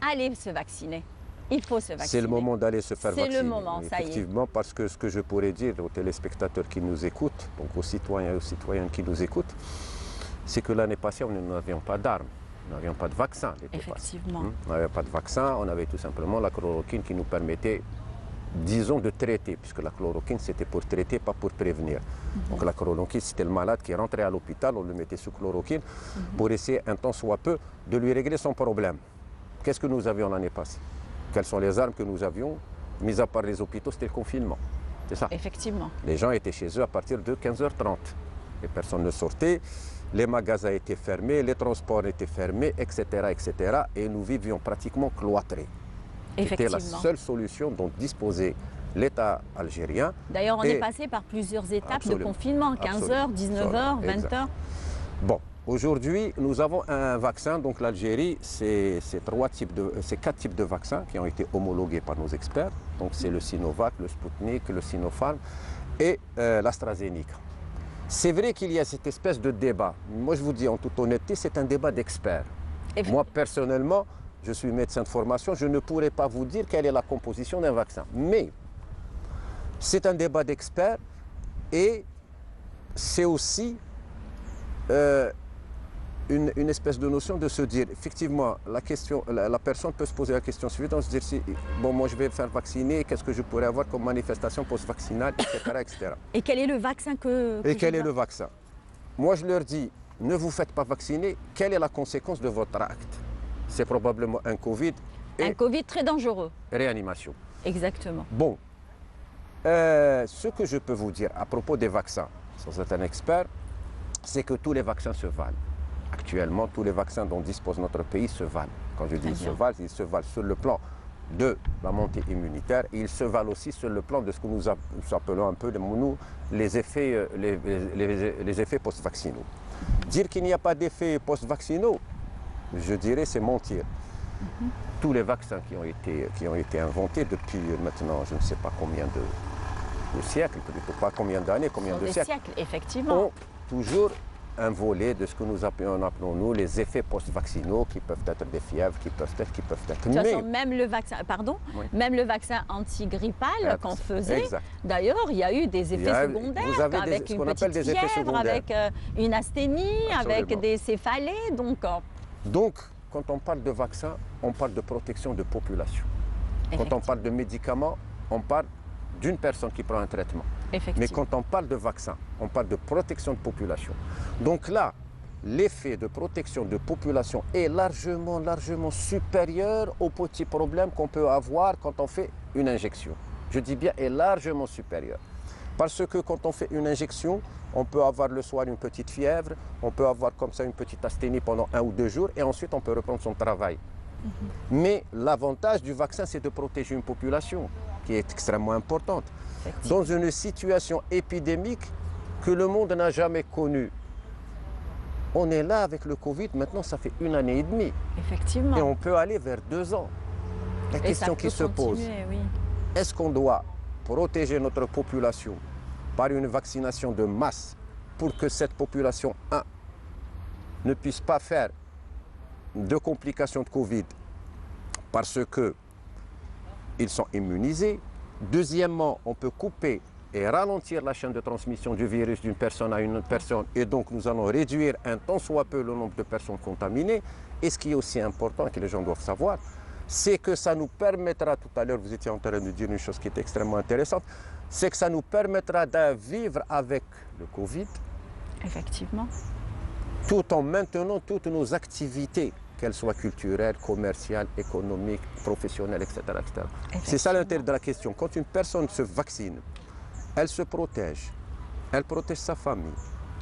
[SPEAKER 1] aller se vacciner. Il faut se vacciner.
[SPEAKER 9] C'est le moment d'aller se faire vacciner.
[SPEAKER 1] C'est le moment, ça y est.
[SPEAKER 9] Effectivement, parce que ce que je pourrais dire aux téléspectateurs qui nous écoutent, donc aux citoyens et aux citoyennes qui nous écoutent, c'est que l'année passée, nous n'avions pas d'armes, nous n'avions pas de vaccin.
[SPEAKER 1] Effectivement.
[SPEAKER 9] On n'avait pas de vaccin, on avait tout simplement la chloroquine qui nous permettait, disons, de traiter, puisque la chloroquine, c'était pour traiter, pas pour prévenir. Donc la chloroquine, c'était le malade qui rentrait à l'hôpital, on le mettait sous chloroquine pour essayer, un temps soit peu, de lui régler son problème. Qu'est-ce que nous avions l'année passée? Quelles sont les armes que nous avions? Mis à part les hôpitaux, c'était le confinement. C'est ça.
[SPEAKER 1] Effectivement.
[SPEAKER 9] Les gens étaient chez eux à partir de 15h30. Les personnes ne sortaient, les magasins étaient fermés, les transports étaient fermés, etc. etc. et nous vivions pratiquement cloîtrés. C'était la seule solution dont disposait l'État algérien.
[SPEAKER 1] D'ailleurs, on est passé par plusieurs étapes de confinement, 15h, 19h, 20h.
[SPEAKER 9] Bon. Aujourd'hui, nous avons un vaccin, donc l'Algérie, c'est 4 types de vaccins qui ont été homologués par nos experts. Donc c'est le Sinovac, le Sputnik, le Sinopharm et l'AstraZeneca. C'est vrai qu'il y a cette espèce de débat. Moi je vous dis en toute honnêteté, c'est un débat d'experts. Moi personnellement, je suis médecin de formation, je ne pourrais pas vous dire quelle est la composition d'un vaccin. Mais c'est un débat d'experts et c'est aussi une espèce de notion de se dire, effectivement, la personne peut se poser la question suivante, se dire, bon, moi je vais me faire vacciner, qu'est-ce que je pourrais avoir comme manifestation post-vaccinale, etc., etc.
[SPEAKER 1] Et quel est le vaccin
[SPEAKER 9] Et quel est le vaccin? Moi je leur dis, ne vous faites pas vacciner, quelle est la conséquence de votre acte? C'est probablement un Covid.
[SPEAKER 1] Un Covid très dangereux.
[SPEAKER 9] Réanimation.
[SPEAKER 1] Exactement.
[SPEAKER 9] Bon, ce que je peux vous dire à propos des vaccins, sans être un expert, c'est que tous les vaccins se valent. Actuellement, tous les vaccins dont dispose notre pays se valent. Quand je dis ils se valent sur le plan de la montée immunitaire et ils se valent aussi sur le plan de ce que nous appelons un peu les effets post-vaccinaux. Dire qu'il n'y a pas d'effets post-vaccinaux, je dirais c'est mentir. Tous les vaccins qui ont été inventés depuis maintenant, je ne sais pas combien de siècles, plutôt pas combien d'années, combien de siècles,
[SPEAKER 1] effectivement,
[SPEAKER 9] ont toujours un volet de ce que nous appelons les effets post-vaccinaux qui peuvent être des fièvres, qui peuvent être.
[SPEAKER 1] De toute façon, même le vaccin, même le vaccin antigrippal qu'on faisait, d'ailleurs, il y a eu des effets secondaires avec une petite fièvre, avec une asthénie, avec des céphalées.
[SPEAKER 9] Donc, quand on parle de vaccin, on parle de protection de population. Quand on parle de médicaments, on parle d'une personne qui prend un traitement. Mais quand on parle de vaccin, on parle de protection de population. Donc là, l'effet de protection de population est largement supérieur aux petits problèmes qu'on peut avoir quand on fait une injection. Je dis bien est largement supérieur. Parce que quand on fait une injection, on peut avoir le soir une petite fièvre, on peut avoir comme ça une petite asthénie pendant 1 ou 2 jours et ensuite on peut reprendre son travail. Mais l'avantage du vaccin, c'est de protéger une population qui est extrêmement importante. Dans une situation épidémique que le monde n'a jamais connue. On est là avec le Covid, maintenant ça fait 1 année et demie.
[SPEAKER 1] Effectivement.
[SPEAKER 9] Et on peut aller vers 2 ans. La question qui se pose, est-ce qu'on doit protéger notre population par une vaccination de masse pour que cette population, 1, ne puisse pas faire de complications de Covid parce qu'ils sont immunisés. Deuxièmement, on peut couper et ralentir la chaîne de transmission du virus d'une personne à une autre personne et donc nous allons réduire un tant soit peu le nombre de personnes contaminées. Et ce qui est aussi important et que les gens doivent savoir, c'est que ça nous permettra, tout à l'heure vous étiez en train de dire une chose qui est extrêmement intéressante, c'est que ça nous permettra de vivre avec le Covid.
[SPEAKER 1] Effectivement.
[SPEAKER 9] Tout en maintenant toutes nos activités, qu'elles soient culturelles, commerciales, économiques, professionnelles, etc. etc. C'est ça l'intérêt de la question. Quand une personne se vaccine, elle se protège. Elle protège sa famille,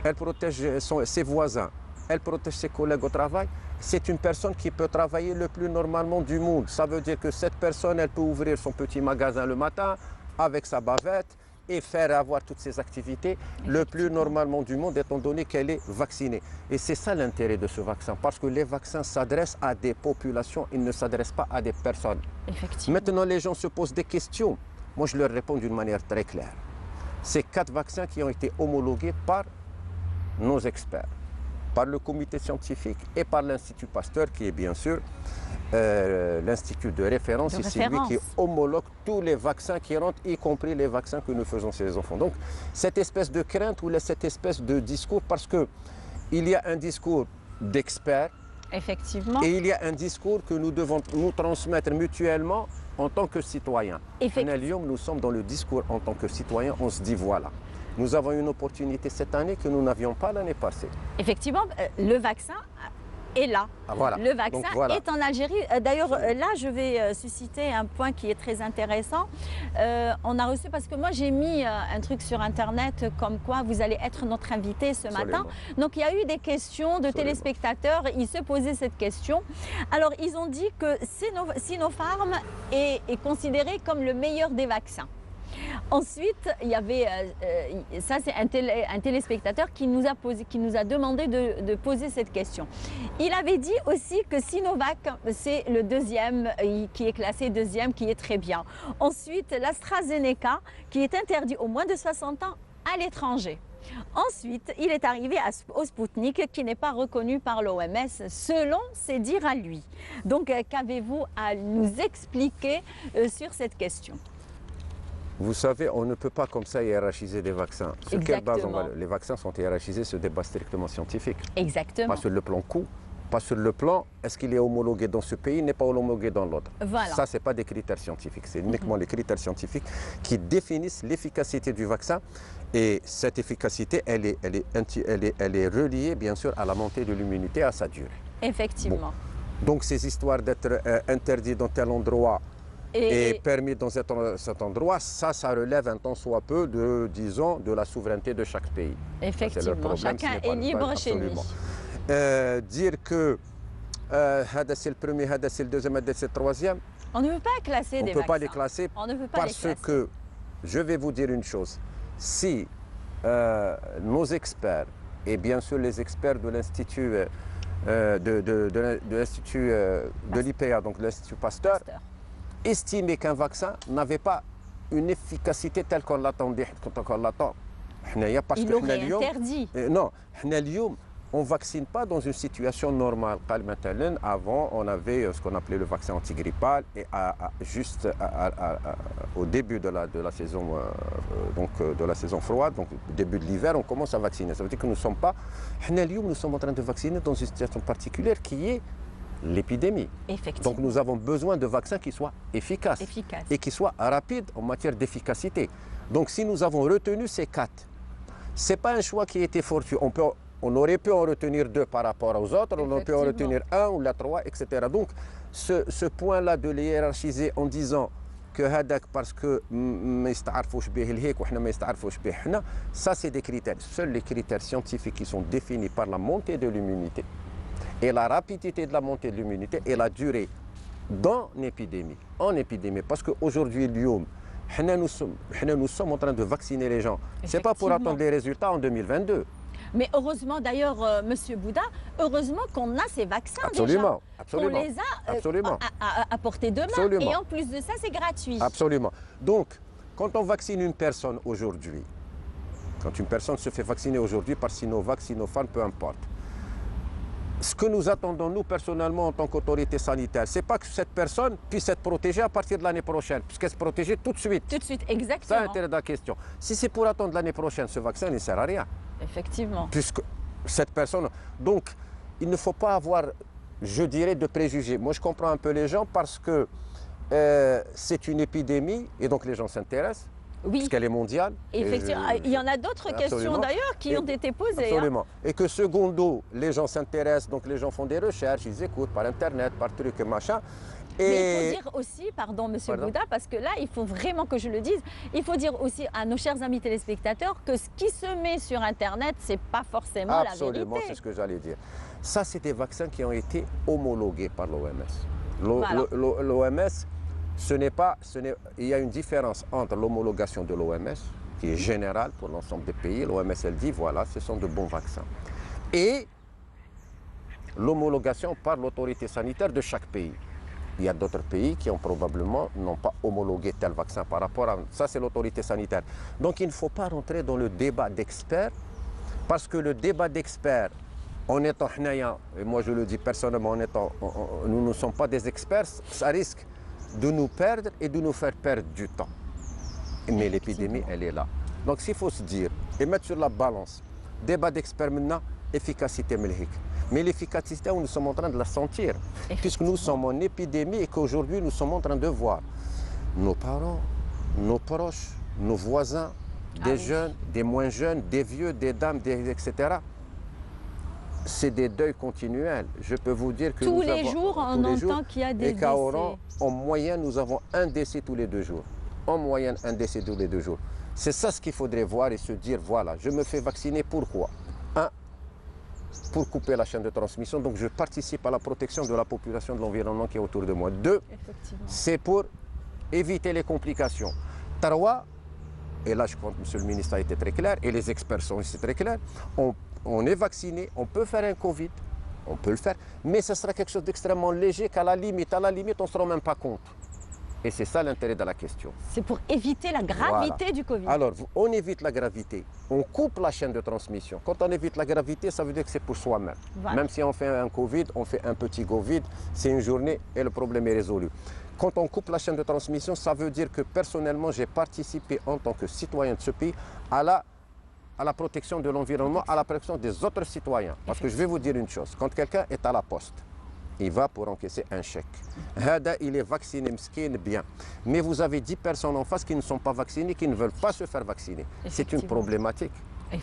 [SPEAKER 9] elle protège ses voisins, elle protège ses collègues au travail. C'est une personne qui peut travailler le plus normalement du monde. Ça veut dire que cette personne, elle peut ouvrir son petit magasin le matin avec sa bavette et faire avoir toutes ses activités le plus normalement du monde étant donné qu'elle est vaccinée. Et c'est ça l'intérêt de ce vaccin, parce que les vaccins s'adressent à des populations, ils ne s'adressent pas à des personnes. Maintenant, les gens se posent des questions. Moi, je leur réponds d'une manière très claire. C'est 4 vaccins qui ont été homologués par nos experts, par le comité scientifique et par l'Institut Pasteur, qui est bien sûr l'institut de référence. Et c'est lui qui homologue tous les vaccins qui rentrent, y compris les vaccins que nous faisons chez les enfants. Donc, cette espèce de crainte ou cette espèce de discours, parce qu'il y a un discours d'experts,
[SPEAKER 1] effectivement,
[SPEAKER 9] et il y a un discours que nous devons nous transmettre mutuellement en tant que citoyens. Nous sommes dans le discours en tant que citoyens, on se dit voilà. Nous avons une opportunité cette année que nous n'avions pas l'année passée.
[SPEAKER 1] Effectivement, le vaccin est là.
[SPEAKER 9] Ah, voilà.
[SPEAKER 1] Le vaccin est en Algérie. D'ailleurs, là, je vais susciter un point qui est très intéressant. On a reçu, parce que moi, j'ai mis un truc sur Internet comme quoi vous allez être notre invité ce matin. Donc, il y a eu des questions de téléspectateurs. Ils se posaient cette question. Alors, ils ont dit que Sinopharm est considéré comme le meilleur des vaccins. Ensuite, il y avait, ça c'est un téléspectateur qui nous a demandé de poser cette question. Il avait dit aussi que Sinovac, c'est le deuxième, qui est classé deuxième, qui est très bien. Ensuite, l'AstraZeneca, qui est interdit aux moins de 60 ans à l'étranger. Ensuite, il est arrivé au Sputnik, qui n'est pas reconnu par l'OMS, selon ses dires à lui. Donc, qu'avez-vous à nous expliquer sur cette question ?
[SPEAKER 9] Vous savez, on ne peut pas comme ça hiérarchiser des vaccins. Sur quelle base les vaccins sont hiérarchisés sur des bases strictement scientifiques.
[SPEAKER 1] Exactement.
[SPEAKER 9] Pas sur le plan coût, pas sur le plan est-ce qu'il est homologué dans ce pays, n'est pas homologué dans l'autre.
[SPEAKER 1] Voilà.
[SPEAKER 9] Ça, ce n'est pas des critères scientifiques. C'est uniquement les critères scientifiques qui définissent l'efficacité du vaccin. Et cette efficacité, elle est reliée, bien sûr, à la montée de l'immunité, à sa durée.
[SPEAKER 1] Effectivement.
[SPEAKER 9] Bon. Donc, ces histoires d'être interdit dans tel endroit et permis dans cet endroit, ça relève un tant soit peu de, disons, de la souveraineté de chaque pays.
[SPEAKER 1] Effectivement, chacun est libre chez lui.
[SPEAKER 9] Dire que c'est le premier, c'est le deuxième, c'est le troisième.
[SPEAKER 1] On ne veut pas classer des vaccins.
[SPEAKER 9] On ne peut pas les classer parce que, je vais vous dire une chose, si nos experts, et bien sûr les experts de l'Institut de l'IPA, donc de l'Institut Pasteur, estimer qu'un vaccin n'avait pas une efficacité telle qu'on l'attendait, qu'on l'attend.
[SPEAKER 1] Il l'aurait interdit.
[SPEAKER 9] Non, on ne vaccine pas dans une situation normale. Avant, on avait ce qu'on appelait le vaccin antigrippal et juste au début de la saison, de la saison froide, donc au début de l'hiver, on commence à vacciner. Ça veut dire que nous sommes en train de vacciner dans une situation particulière qui est l'épidémie. Donc nous avons besoin de vaccins qui soient efficaces et qui soient rapides en matière d'efficacité. Donc si nous avons retenu ces 4, ce n'est pas un choix qui a été fortuit. On aurait pu en retenir 2 par rapport aux autres, on aurait pu en retenir 1 ou la 3, etc. Donc ce point-là de les hiérarchiser en disant que parce que ça c'est des critères. Seuls les critères scientifiques qui sont définis par la montée de l'immunité et la rapidité de la montée de l'immunité et la durée dans l'épidémie, en épidémie. Parce qu'aujourd'hui, nous sommes en train de vacciner les gens. Ce n'est pas pour attendre les résultats en 2022.
[SPEAKER 1] Mais heureusement, d'ailleurs, Monsieur Bouddha, heureusement qu'on a ces vaccins
[SPEAKER 9] absolument,
[SPEAKER 1] déjà.
[SPEAKER 9] Absolument.
[SPEAKER 1] On les a à portée de main.
[SPEAKER 9] Absolument.
[SPEAKER 1] Et en plus de ça, c'est gratuit.
[SPEAKER 9] Absolument. Donc, quand on vaccine une personne aujourd'hui, quand une personne se fait vacciner aujourd'hui par Sinovac, Sinopharm, peu importe, ce que nous attendons, nous, personnellement, en tant qu'autorité sanitaire, ce n'est pas que cette personne puisse être protégée à partir de l'année prochaine, puisqu'elle se protéger tout de suite.
[SPEAKER 1] Tout de suite, exactement.
[SPEAKER 9] C'est l'intérêt de la question. Si c'est pour attendre l'année prochaine, ce vaccin ne sert à rien.
[SPEAKER 1] Effectivement.
[SPEAKER 9] Puisque cette personne... Donc, il ne faut pas avoir, je dirais, de préjugés. Moi, je comprends un peu les gens parce que c'est une épidémie et donc les gens s'intéressent.
[SPEAKER 1] Oui.
[SPEAKER 9] Puisqu'elle est mondiale.
[SPEAKER 1] Effectivement. Il y en a d'autres questions d'ailleurs qui ont été posées.
[SPEAKER 9] Absolument. Et que secondo, les gens s'intéressent, donc les gens font des recherches, ils écoutent par Internet, par truc et machin.
[SPEAKER 1] Mais il faut dire aussi, pardon Monsieur Bouda, parce que là, il faut vraiment que je le dise, il faut dire aussi à nos chers amis téléspectateurs que ce qui se met sur Internet, ce n'est pas forcément la vérité.
[SPEAKER 9] Absolument, c'est ce que j'allais dire. Ça, c'est des vaccins qui ont été homologués par l'OMS. L'OMS, il y a une différence entre l'homologation de l'OMS, qui est générale pour l'ensemble des pays. L'OMS, elle dit, voilà, ce sont de bons vaccins. Et l'homologation par l'autorité sanitaire de chaque pays. Il y a d'autres pays qui ont probablement n'ont pas homologué tel vaccin par rapport à... Ça, c'est l'autorité sanitaire. Donc, il ne faut pas rentrer dans le débat d'experts, parce que le débat d'experts, en étant hnaya, et moi je le dis personnellement, nous ne sommes pas des experts, ça risque de nous perdre et de nous faire perdre du temps. Mais l'épidémie, elle est là. Donc, s'il faut se dire, et mettre sur la balance, débat d'experts maintenant, efficacité melhik. Mais l'efficacité, nous sommes en train de la sentir, puisque nous sommes en épidémie et qu'aujourd'hui, nous sommes en train de voir nos parents, nos proches, nos voisins, des jeunes, des moins jeunes, des vieux, des dames, etc. C'est des deuils continuels. Je peux vous dire que
[SPEAKER 1] tous les jours, on entend qu'il y a des décès.
[SPEAKER 9] Et qu'à Oran, en moyenne, nous avons un décès tous les 2 jours. En moyenne, un décès tous les 2 jours. C'est ça ce qu'il faudrait voir et se dire, voilà, je me fais vacciner, pourquoi? Pour couper la chaîne de transmission, donc je participe à la protection de la population, de l'environnement qui est autour de moi. 2, c'est pour éviter les complications. 3, et là je crois que M. le ministre a été très clair, et les experts sont aussi très clairs, on est vacciné, on peut faire un Covid, on peut le faire, mais ce sera quelque chose d'extrêmement léger qu'à la limite, on ne se rend même pas compte. Et c'est ça l'intérêt de la question.
[SPEAKER 1] C'est pour éviter la gravité du Covid.
[SPEAKER 9] Alors, on évite la gravité, on coupe la chaîne de transmission. Quand on évite la gravité, ça veut dire que c'est pour soi-même. Voilà. Même si on fait un Covid, on fait un petit Covid, c'est une journée et le problème est résolu. Quand on coupe la chaîne de transmission, ça veut dire que personnellement, j'ai participé en tant que citoyen de ce pays à la protection de l'environnement, à la protection des autres citoyens. Parce que je vais vous dire une chose, quand quelqu'un est à la poste, il va pour encaisser un chèque. Hada, il est vacciné, mskin, bien. Mais vous avez 10 personnes en face qui ne sont pas vaccinées, qui ne veulent pas se faire vacciner. C'est une problématique.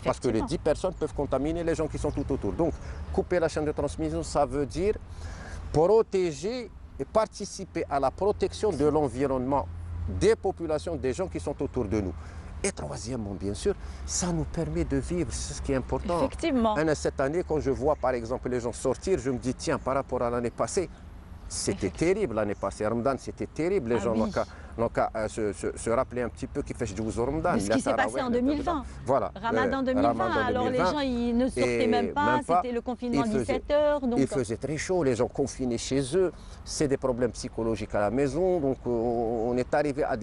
[SPEAKER 9] Parce que les 10 personnes peuvent contaminer les gens qui sont tout autour. Donc, couper la chaîne de transmission, ça veut dire protéger et participer à la protection de l'environnement, des populations, des gens qui sont autour de nous. Et troisièmement, bien sûr, ça nous permet de vivre, c'est ce qui est important.
[SPEAKER 1] Effectivement.
[SPEAKER 9] Cette année, quand je vois par exemple les gens sortir, je me dis, tiens, par rapport à l'année passée, c'était terrible l'année passée. Ramadan, c'était terrible. Les gens n'ont qu'à se rappeler un petit peu qu'il fait du Ramadan.
[SPEAKER 1] Ce qui s'est passé en 2020.
[SPEAKER 9] Voilà.
[SPEAKER 1] Ramadan 2020. Alors les gens, ils ne sortaient même pas. C'était le confinement 17 heures. Donc...
[SPEAKER 9] Il faisait très chaud, les gens confinés chez eux. C'est des problèmes psychologiques à la maison. Donc on est arrivé à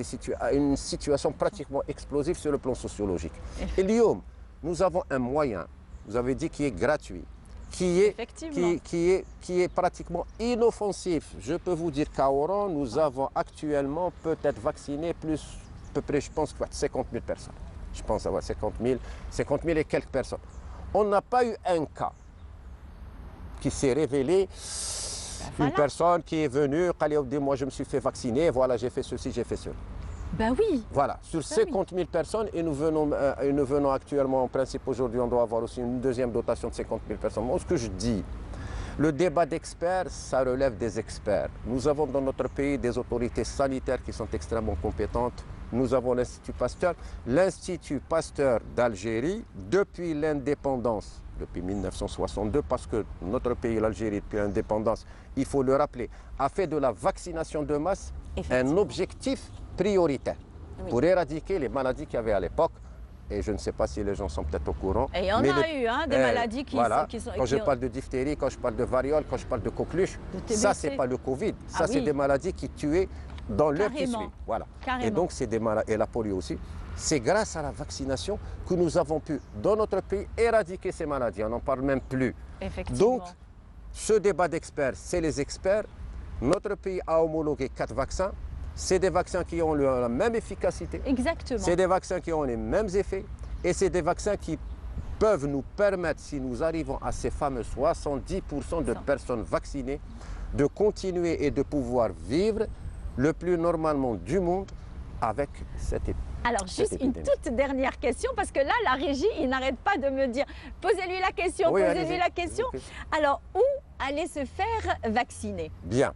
[SPEAKER 9] une situation pratiquement explosive sur le plan sociologique. Et Lyon, nous avons un moyen, vous avez dit, qui est gratuit. Qui est pratiquement inoffensif. Je peux vous dire qu'à Oran, nous avons actuellement peut-être vacciné plus, à peu près, je pense, 50 000 personnes. Je pense avoir 50 000 et quelques personnes. On n'a pas eu un cas qui s'est révélé, une personne qui est venue, moi je me suis fait vacciner, voilà, j'ai fait ceci, j'ai fait cela.
[SPEAKER 1] Ben oui.
[SPEAKER 9] Voilà, sur 50 000 personnes, et nous venons actuellement, en principe, aujourd'hui, on doit avoir aussi une deuxième dotation de 50 000 personnes. Moi, ce que je dis, le débat d'experts, ça relève des experts. Nous avons dans notre pays des autorités sanitaires qui sont extrêmement compétentes. Nous avons l'Institut Pasteur. L'Institut Pasteur d'Algérie, depuis l'indépendance, depuis 1962, parce que notre pays, l'Algérie, depuis l'indépendance, il faut le rappeler, a fait de la vaccination de masse un objectif prioritaire pour éradiquer les maladies qu'il y avait à l'époque. Et je ne sais pas si les gens sont peut-être au courant.
[SPEAKER 1] Et on a eu des maladies qui sont...
[SPEAKER 9] Quand je parle de diphtérie, quand je parle de variole, quand je parle de coqueluche, ça, ce n'est pas le Covid. Ça, c'est des maladies qui tuaient dans l'heure qui suit. Voilà. Et donc, c'est des maladies, et la polio aussi. C'est grâce à la vaccination que nous avons pu, dans notre pays, éradiquer ces maladies. On n'en parle même plus.
[SPEAKER 1] Effectivement.
[SPEAKER 9] Donc, Ce débat d'experts, c'est les experts. Notre pays a homologué 4 vaccins. C'est des vaccins qui ont la même efficacité.
[SPEAKER 1] Exactement.
[SPEAKER 9] C'est des vaccins qui ont les mêmes effets. Et c'est des vaccins qui peuvent nous permettre, si nous arrivons à ces fameux 70% de personnes vaccinées, de continuer et de pouvoir vivre le plus normalement du monde avec cette épidémie.
[SPEAKER 1] Alors, juste une toute dernière question, parce que là, la régie, il n'arrête pas de me dire, posez-lui la question,
[SPEAKER 9] Oui,
[SPEAKER 1] posez-lui
[SPEAKER 9] allez-y.
[SPEAKER 1] la question.
[SPEAKER 9] Ok.
[SPEAKER 1] Alors, où aller se faire vacciner?
[SPEAKER 9] Bien.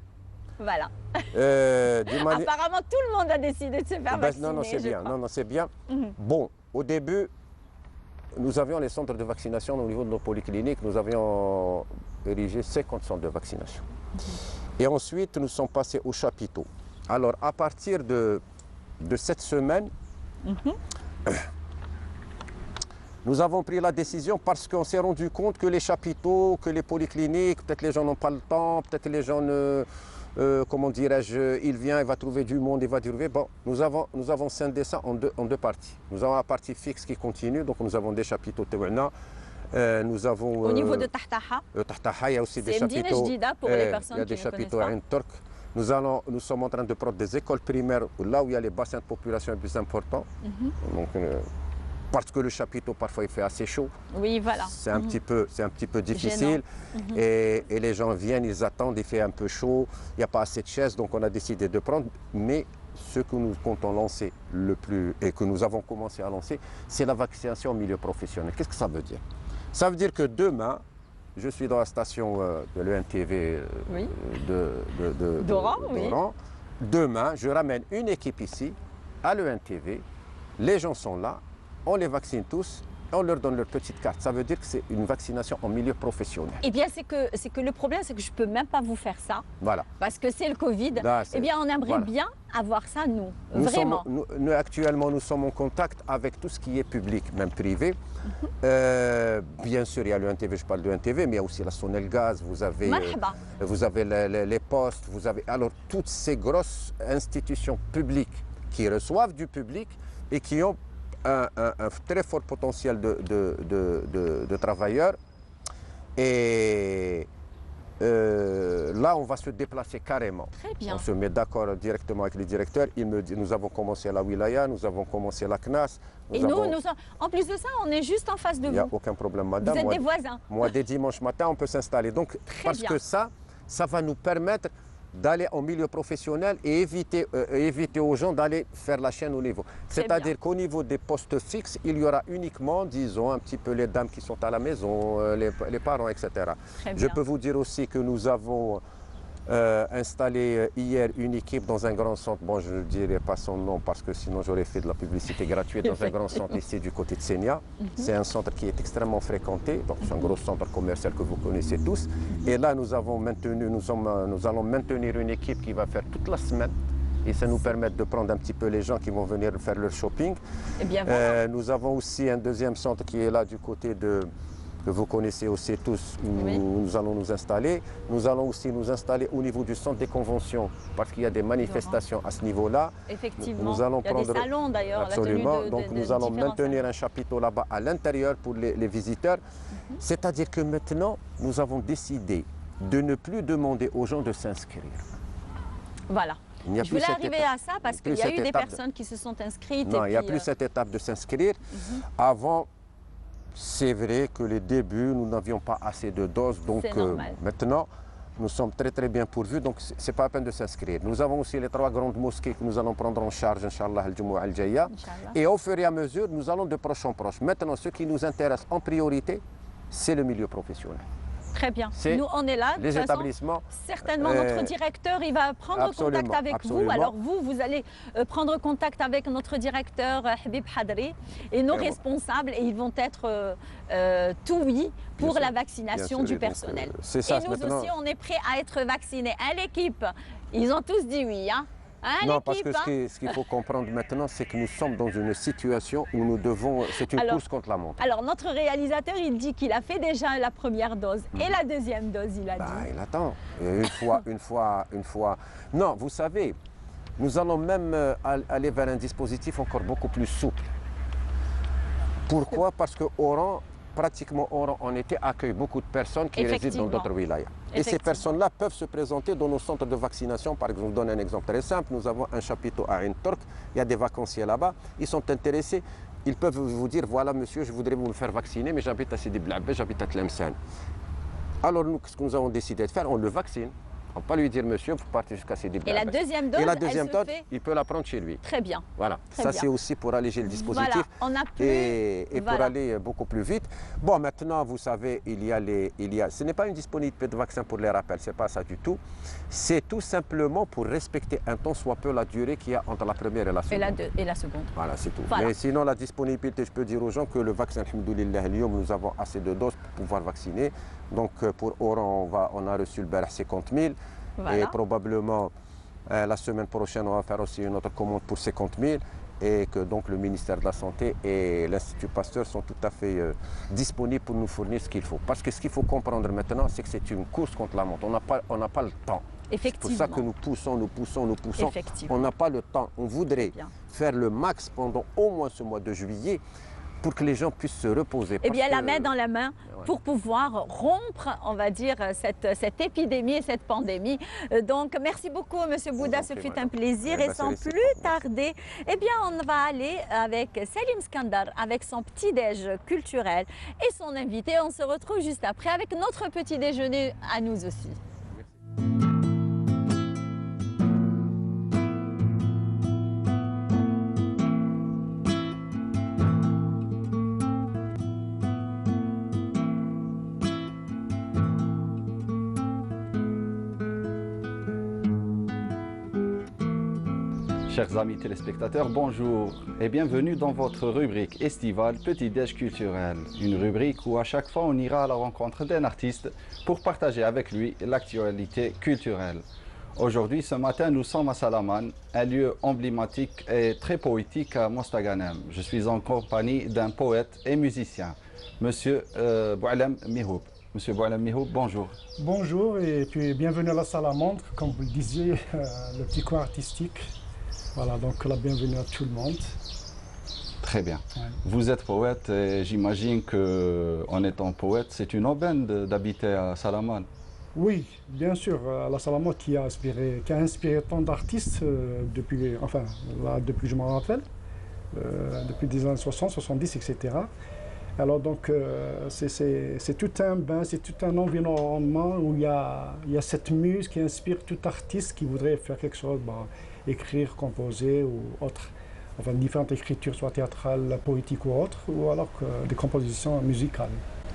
[SPEAKER 1] Voilà.
[SPEAKER 9] D'une manière-
[SPEAKER 1] Apparemment, tout le monde a décidé de se faire vacciner.
[SPEAKER 9] non, c'est
[SPEAKER 1] je
[SPEAKER 9] bien.
[SPEAKER 1] crois.
[SPEAKER 9] Non, c'est bien.
[SPEAKER 1] Mhm.
[SPEAKER 9] Bon, au début, nous avions les centres de vaccination au niveau de nos polycliniques. Nous avions érigé 50 centres de vaccination. Et ensuite, nous sommes passés aux chapiteaux. Alors, à partir de cette semaine, nous avons pris la décision parce qu'on s'est rendu compte que les chapiteaux, que les polycliniques, peut-être les gens n'ont pas le temps, peut-être les gens ne... comment dirais-je, il vient, il va trouver du monde, il va trouver... Bon, nous avons scindé ça en deux parties. Nous avons la partie fixe qui continue, donc nous avons des chapiteaux Tewena. Nous avons...
[SPEAKER 1] Au niveau de Tahtaha,
[SPEAKER 9] Tahtaha, il y a aussi des
[SPEAKER 1] c'est Medina
[SPEAKER 9] chapiteaux...
[SPEAKER 1] Jdida pour les personnes
[SPEAKER 9] il y a
[SPEAKER 1] qui
[SPEAKER 9] des
[SPEAKER 1] ne
[SPEAKER 9] chapiteaux
[SPEAKER 1] connaissent
[SPEAKER 9] à Turc. Nous sommes en train de prendre des écoles primaires là où il y a les bassins de population les plus importants. Donc, parce que le chapiteau, parfois, il fait assez chaud.
[SPEAKER 1] pas. Oui, voilà.
[SPEAKER 9] C'est un petit peu difficile. Et les gens viennent, ils attendent, il fait un peu chaud, il n'y a pas assez de chaises, donc on a décidé de prendre. Mais ce que nous comptons lancer et que nous avons commencé à lancer, c'est la vaccination au milieu professionnel. Qu'est-ce que ça veut dire? Ça veut dire que demain, je suis dans la station de l'ENTV
[SPEAKER 1] Oui.
[SPEAKER 9] d'Oran.
[SPEAKER 1] oui.
[SPEAKER 9] Demain, je ramène une équipe ici, à l'ENTV. Les gens sont là, on les vaccine tous, on leur donne leur petite carte. Ça veut dire que c'est une vaccination en milieu professionnel.
[SPEAKER 1] Eh bien, c'est que le problème, c'est que je ne peux même pas vous faire ça,
[SPEAKER 9] Voilà.
[SPEAKER 1] parce que c'est le Covid.
[SPEAKER 9] Là, c'est-
[SPEAKER 1] Eh bien, on aimerait
[SPEAKER 9] voilà.
[SPEAKER 1] bien avoir ça, nous.
[SPEAKER 9] Nous
[SPEAKER 1] Vraiment.
[SPEAKER 9] actuellement, nous sommes en contact avec tout ce qui est public, même privé. Bien sûr, il y a l'ENTV, je parle de l'ENTV, mais il y a aussi la Sonelgaz, vous avez les postes, vous avez alors toutes ces grosses institutions publiques qui reçoivent du public et qui ont un très fort potentiel de travailleurs. Et là, on va se déplacer carrément.
[SPEAKER 1] Très bien.
[SPEAKER 9] On se met d'accord directement avec les directeurs. Ils me disent, nous avons commencé à la Wilaya, nous avons commencé à la CNAS.
[SPEAKER 1] Et nous sommes... En plus de ça, on est juste en face de
[SPEAKER 9] Il n'y a
[SPEAKER 1] vous.
[SPEAKER 9] aucun problème,
[SPEAKER 1] Vous
[SPEAKER 9] madame.
[SPEAKER 1] êtes des voisins.
[SPEAKER 9] Moi, dès dimanche matin, on peut s'installer. Donc, parce
[SPEAKER 1] bien.
[SPEAKER 9] que ça va nous permettre d'aller en milieu professionnel et éviter aux gens d'aller faire la chaîne au niveau. C'est-à-dire qu'au niveau des postes fixes, il y aura uniquement, disons, un petit peu les dames qui sont à la maison, les parents, etc.
[SPEAKER 1] Très
[SPEAKER 9] Je
[SPEAKER 1] bien.
[SPEAKER 9] peux vous dire aussi que nous avons installé hier une équipe dans un grand centre. Bon, je ne dirai pas son nom parce que sinon j'aurais fait de la publicité gratuite dans un grand centre ici du côté de Senia. C'est un centre qui est extrêmement fréquenté, donc c'est un gros centre commercial que vous connaissez tous. Et là, nous allons maintenir une équipe qui va faire toute la semaine. Et ça nous permet de prendre un petit peu les gens qui vont venir faire leur shopping.
[SPEAKER 1] Eh bien, voilà.
[SPEAKER 9] Nous avons aussi un deuxième centre qui est là du côté que vous connaissez aussi tous, où
[SPEAKER 1] Oui.
[SPEAKER 9] nous allons nous installer. Nous allons aussi nous installer au niveau du centre des conventions, parce qu'il y a des manifestations à ce niveau-là.
[SPEAKER 1] Effectivement.
[SPEAKER 9] Nous allons
[SPEAKER 1] Il y a
[SPEAKER 9] prendre...
[SPEAKER 1] des salons d'ailleurs.
[SPEAKER 9] Absolument.
[SPEAKER 1] La tenue de
[SPEAKER 9] Donc nous allons
[SPEAKER 1] différents
[SPEAKER 9] maintenir un chapiteau là-bas à l'intérieur pour les visiteurs. C'est-à-dire que maintenant, nous avons décidé de ne plus demander aux gens de s'inscrire.
[SPEAKER 1] Voilà.
[SPEAKER 9] Il n'y a
[SPEAKER 1] Je
[SPEAKER 9] plus
[SPEAKER 1] voulais
[SPEAKER 9] cette
[SPEAKER 1] arriver
[SPEAKER 9] étape.
[SPEAKER 1] à ça parce
[SPEAKER 9] Plus
[SPEAKER 1] qu'il y a
[SPEAKER 9] cette
[SPEAKER 1] eu des
[SPEAKER 9] étape de-
[SPEAKER 1] personnes qui se sont inscrites.
[SPEAKER 9] Non,
[SPEAKER 1] et
[SPEAKER 9] il n'y a
[SPEAKER 1] puis,
[SPEAKER 9] plus cette étape de s'inscrire. Avant, c'est vrai que les débuts, nous n'avions pas assez de doses. Donc
[SPEAKER 1] C'est normal.
[SPEAKER 9] maintenant, nous sommes très très bien pourvus. Donc ce n'est pas la peine de s'inscrire. Nous avons aussi les 3 grandes mosquées que nous allons prendre en charge, Inch'Allah, al-Jumu'ah al-Jaya.
[SPEAKER 1] Inch'Allah.
[SPEAKER 9] Et au fur et à mesure, nous allons de proche en proche. Maintenant, ce qui nous intéresse en priorité, c'est le milieu professionnel.
[SPEAKER 1] Très bien.
[SPEAKER 9] C'est
[SPEAKER 1] Nous, on est là. De
[SPEAKER 9] les
[SPEAKER 1] toute façon,
[SPEAKER 9] établissements.
[SPEAKER 1] certainement, notre directeur, il va prendre
[SPEAKER 9] Absolument,
[SPEAKER 1] contact avec vous.
[SPEAKER 9] absolument.
[SPEAKER 1] Alors vous allez prendre contact avec notre directeur Habib Hadri et nos
[SPEAKER 9] Et
[SPEAKER 1] responsables et ils vont être tout oui pour
[SPEAKER 9] Bien
[SPEAKER 1] la
[SPEAKER 9] sûr,
[SPEAKER 1] vaccination
[SPEAKER 9] bien sûr.
[SPEAKER 1] du
[SPEAKER 9] Et donc,
[SPEAKER 1] personnel.
[SPEAKER 9] c'est ça,
[SPEAKER 1] et nous
[SPEAKER 9] maintenant-
[SPEAKER 1] aussi, on est prêts à être vaccinés. À l'équipe, ils ont tous dit oui. Hein? Hein,
[SPEAKER 9] Non, parce que
[SPEAKER 1] l'équipe, hein?
[SPEAKER 9] ce qu'il faut comprendre maintenant, c'est que nous sommes dans une situation où nous devons... C'est une
[SPEAKER 1] Alors-
[SPEAKER 9] course contre la montre.
[SPEAKER 1] Alors notre réalisateur, il dit qu'il a fait déjà la première dose et la deuxième dose, il a
[SPEAKER 9] Bah,
[SPEAKER 1] dit.
[SPEAKER 9] il attend. Et une fois. Non, vous savez, nous allons même aller vers un dispositif encore beaucoup plus souple. Pourquoi? Parce que Oran, pratiquement Oran en été, accueille beaucoup de personnes qui résident dans
[SPEAKER 1] Effectivement.
[SPEAKER 9] d'autres wilayas. Et ces personnes-là peuvent se présenter dans nos centres de vaccination. Par exemple, je vous donne un exemple très simple. Nous avons un chapiteau à Ain Turk. Il y a des vacanciers là-bas. Ils sont intéressés. Ils peuvent vous dire, voilà monsieur, je voudrais vous me faire vacciner, mais j'habite à Sidi Blabé, j'habite à Tlemcen. Alors nous, ce que nous avons décidé de faire, on le vaccine. On ne peut pas lui dire, monsieur, vous partez jusqu'à Sidi Blabé.
[SPEAKER 1] Et la deuxième dose,
[SPEAKER 9] il peut la prendre chez lui.
[SPEAKER 1] Très bien.
[SPEAKER 9] Voilà. Ça, c'est aussi pour alléger le dispositif.
[SPEAKER 1] Voilà. On a plus...
[SPEAKER 9] Et pour aller beaucoup plus vite. Bon, maintenant, vous savez, ce n'est pas une disponibilité de vaccin pour les rappels, ce n'est pas ça du tout. C'est tout simplement pour respecter un tant soit peu la durée qu'il y a entre la première et la seconde.
[SPEAKER 1] Et la seconde.
[SPEAKER 9] Voilà, c'est tout.
[SPEAKER 1] Voilà.
[SPEAKER 9] Mais sinon, la disponibilité, je peux dire aux gens que le vaccin, alhamdoulilah, nous avons assez de doses pour pouvoir vacciner. Donc, pour Oran, on a reçu le BRH 50 000. Voilà. Et probablement, la semaine prochaine, on va faire aussi une autre commande pour 50 000. Et que donc le ministère de la Santé et l'Institut Pasteur sont tout à fait disponibles pour nous fournir ce qu'il faut. Parce que ce qu'il faut comprendre maintenant, c'est que c'est une course contre la montre. On n'a pas le temps. C'est pour ça que nous poussons. On n'a pas le temps. On voudrait faire le max pendant au moins ce mois de juillet pour que les gens puissent se reposer.
[SPEAKER 1] Eh bien, la main dans la main pour pouvoir rompre, on va dire, cette épidémie et cette pandémie. Donc, merci beaucoup, Monsieur Bouda, ce fut un plaisir. Et sans plus tarder, eh bien, on va aller avec Salim Skandar, avec son petit-déj culturel et son invité. On se retrouve juste après avec notre petit déjeuner à nous aussi.
[SPEAKER 2] Chers amis téléspectateurs, bonjour et bienvenue dans votre rubrique estivale Petit-Déj culturel. Une rubrique où à chaque fois on ira à la rencontre d'un artiste pour partager avec lui l'actualité culturelle. Aujourd'hui, ce matin, nous sommes à Salaman, un lieu emblématique et très poétique à Mostaganem. Je suis en compagnie d'un poète et musicien, Monsieur Boualem Mihoub. Monsieur Boualem Mihoub, bonjour.
[SPEAKER 10] Bonjour et puis bienvenue à la Salamandre, comme vous le disiez, le petit coin artistique. Voilà, donc la bienvenue à tout le monde.
[SPEAKER 2] Très bien. Ouais. Vous êtes poète et j'imagine qu'en étant poète, c'est une aubaine d'habiter à Salaman.
[SPEAKER 10] Oui, bien sûr. La Salamandre qui a inspiré tant d'artistes depuis que je m'en rappelle, depuis les années 60, 70, etc. Alors donc, c'est tout un bain, c'est tout un environnement où il y a cette muse qui inspire tout artiste qui voudrait faire quelque chose, écrire, composer ou autre, enfin différentes écritures, soit théâtrales, poétiques ou autres, ou alors des compositions musicales.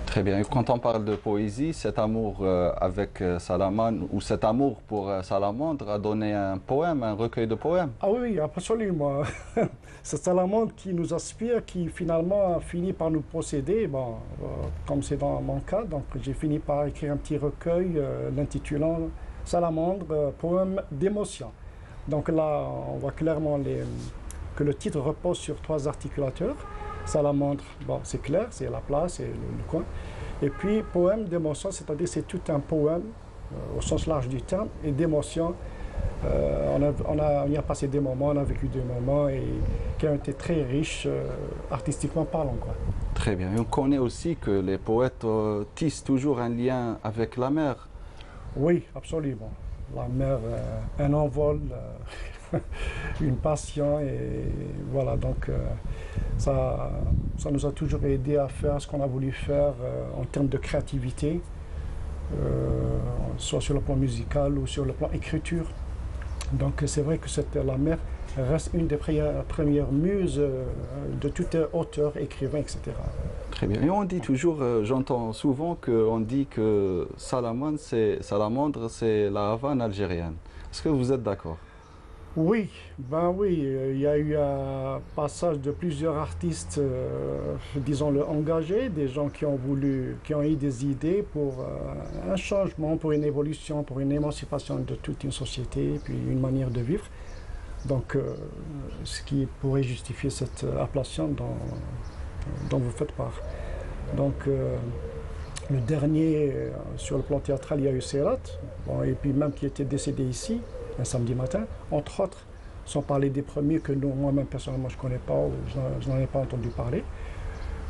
[SPEAKER 2] Très bien. Et quand on parle de poésie, cet amour avec Salaman ou cet amour pour Salamandre a donné un poème, un recueil de poèmes?
[SPEAKER 10] Ah oui, absolument. C'est Salamandre qui nous inspire, qui finalement finit par nous posséder. Bon, comme c'est dans mon cas, donc j'ai fini par écrire un petit recueil l'intitulant Salamandre, poème d'émotion. Donc là, on voit clairement que le titre repose sur 3 articulateurs. Salamandre, bon, c'est clair, c'est la place, c'est le coin. Et puis, poème d'émotion, c'est-à-dire c'est tout un poème, au sens large du terme, et d'émotion. On y a passé des moments, on a vécu des moments qui ont été très riches, artistiquement parlant, quoi.
[SPEAKER 2] Très bien. Et on connaît aussi que les poètes tissent toujours un lien avec la mer.
[SPEAKER 10] Oui, absolument. La mer, un envol, une passion, et voilà, donc ça nous a toujours aidé à faire ce qu'on a voulu faire en termes de créativité, soit sur le plan musical ou sur le plan écriture. Donc c'est vrai que la mer reste une des premières muses de tout auteur, écrivain, etc.
[SPEAKER 2] Très bien. Et on dit toujours, j'entends souvent qu'on dit que Salamandre, c'est la Havane algérienne. Est-ce que vous êtes d'accord?
[SPEAKER 10] Oui, ben oui, il y a eu un passage de plusieurs artistes, disons-le, engagés, des gens qui ont eu des idées pour un changement, pour une évolution, pour une émancipation de toute une société, puis une manière de vivre. Donc, ce qui pourrait justifier cette appellation dont vous faites part. Donc, le dernier, sur le plan théâtral, il y a eu Serrat, bon, et puis même qui était décédé ici, un samedi matin, entre autres, sans parler des premiers que moi-même personnellement je ne connais pas ou je n'en ai pas entendu parler.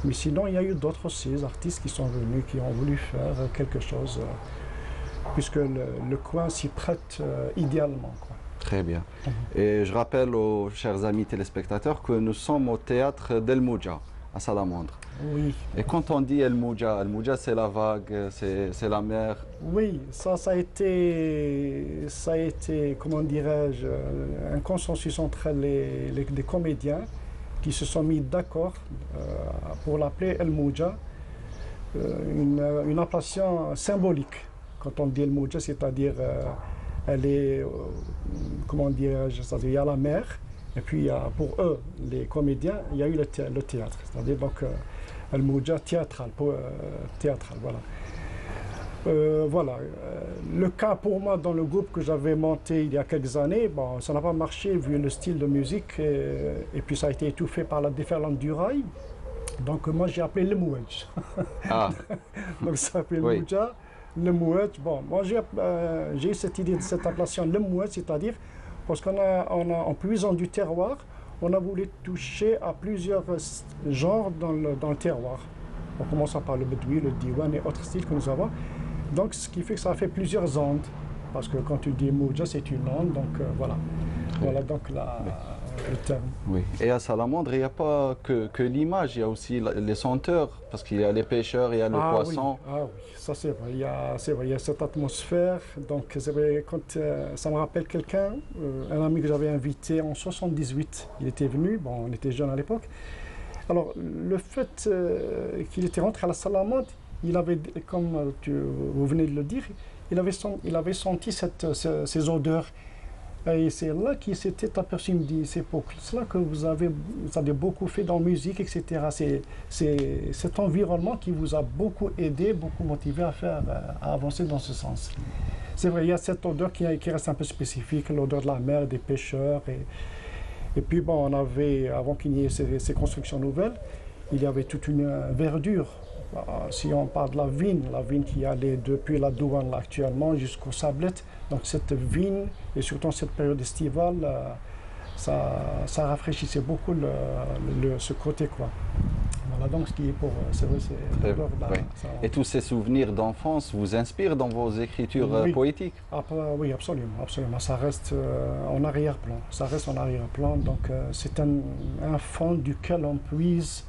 [SPEAKER 10] Mais sinon, il y a eu d'autres aussi, artistes qui sont venus, qui ont voulu faire quelque chose puisque le coin s'y prête idéalement, quoi.
[SPEAKER 2] Très bien. Et je rappelle aux chers amis téléspectateurs que nous sommes au théâtre d'El Mouja, à Salamandre.
[SPEAKER 10] Oui.
[SPEAKER 2] Et quand on dit El Mouja c'est la vague, c'est la mer.
[SPEAKER 10] Oui, ça a été, comment dirais-je, un consensus entre les comédiens qui se sont mis d'accord pour l'appeler El Mouja, une appellation symbolique. Quand on dit El Mouja, c'est-à-dire elle est, comment dirais-je, c'est-à-dire il y a la mer, et puis pour eux, les comédiens, il y a eu le théâtre, c'est-à-dire donc El Mouja théâtral, voilà. Voilà. Le cas pour moi dans le groupe que j'avais monté il y a quelques années, bon, ça n'a pas marché vu le style de musique et puis ça a été étouffé par la déferlante du rail. Donc moi j'ai appelé le Mouedj.
[SPEAKER 2] Ah.
[SPEAKER 10] Donc ça s'appelle le Mouja, le Mouedj. Bon, moi j'ai eu cette idée de cette appellation le Mouedj, c'est-à-dire parce en puisant du terroir, on a voulu toucher à plusieurs genres dans le terroir. En commençant par le bedoui, le diwan et autres styles que nous avons. Donc, ce qui fait que ça a fait plusieurs ondes. Parce que quand tu dis Mouja, c'est une onde, donc voilà. Voilà donc le terme.
[SPEAKER 2] Oui. Et à Salamandre, il n'y a pas que l'image, il y a aussi les senteurs. Parce qu'il y a les pêcheurs, il y a le poisson.
[SPEAKER 10] Oui. Ah oui, ça c'est vrai. Il y a cette atmosphère. Donc, c'est vrai, quand ça me rappelle quelqu'un, un ami que j'avais invité en 78. Il était venu, bon, on était jeunes à l'époque. Alors, le fait qu'il était rentré à la Salamandre, il avait, comme vous venez de le dire, il avait senti ces odeurs. Et c'est là qu'il s'était aperçu, il me dit, c'est pour cela que vous avez beaucoup fait dans la musique, etc. C'est cet environnement qui vous a beaucoup aidé, beaucoup motivé à avancer dans ce sens. C'est vrai, il y a cette odeur qui reste un peu spécifique, l'odeur de la mer, des pêcheurs. Et puis, bon, on avait, avant qu'il y ait ces constructions nouvelles, il y avait toute une verdure. Si on parle de la vigne qui allait depuis la douane là, actuellement jusqu'aux Sablettes, donc cette vigne, et surtout cette période estivale, ça rafraîchissait beaucoup ce côté, quoi. Voilà, donc ce qui est pour... C'est vrai, c'est...
[SPEAKER 2] Oui. Et tous ces souvenirs d'enfance vous inspirent dans vos écritures poétiques?
[SPEAKER 10] Oui, absolument. Ça reste en arrière-plan. Donc c'est un fond duquel on puise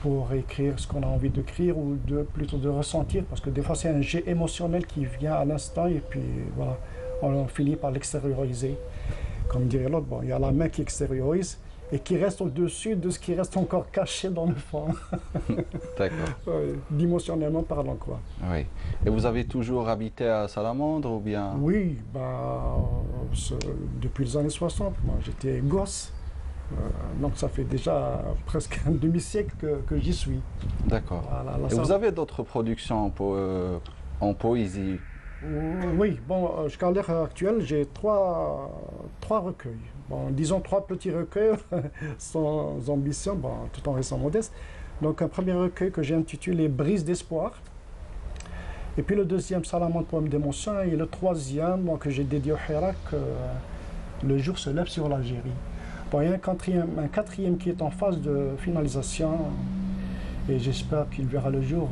[SPEAKER 10] pour écrire ce qu'on a envie d'écrire ou plutôt de ressentir, parce que des fois c'est un jet émotionnel qui vient à l'instant et puis voilà, on finit par l'extérioriser. Comme dirait l'autre, bon, il y a la main qui extériorise et qui reste au-dessus de ce qui reste encore caché dans le fond.
[SPEAKER 2] D'accord.
[SPEAKER 10] D'émotionnellement parlant, quoi.
[SPEAKER 2] Oui. Et vous avez toujours habité à Salamandre ou bien?
[SPEAKER 10] Oui, depuis les années 60, moi j'étais gosse. Donc ça fait déjà presque un demi-siècle que j'y suis.
[SPEAKER 2] D'accord. Voilà, et vous avez d'autres productions en poésie?
[SPEAKER 10] Oui, bon, jusqu'à l'heure actuelle, j'ai trois recueils. Bon, disons 3 petits recueils sans ambition, bon, tout en restant modeste. Donc un premier recueil que j'ai intitulé Brise d'espoir. Et puis le deuxième, Salamandre, poème d'émotion. Et le troisième, que j'ai dédié au Hirak, Le jour se lève sur l'Algérie. Bon, il y a un quatrième qui est en phase de finalisation et j'espère qu'il verra le jour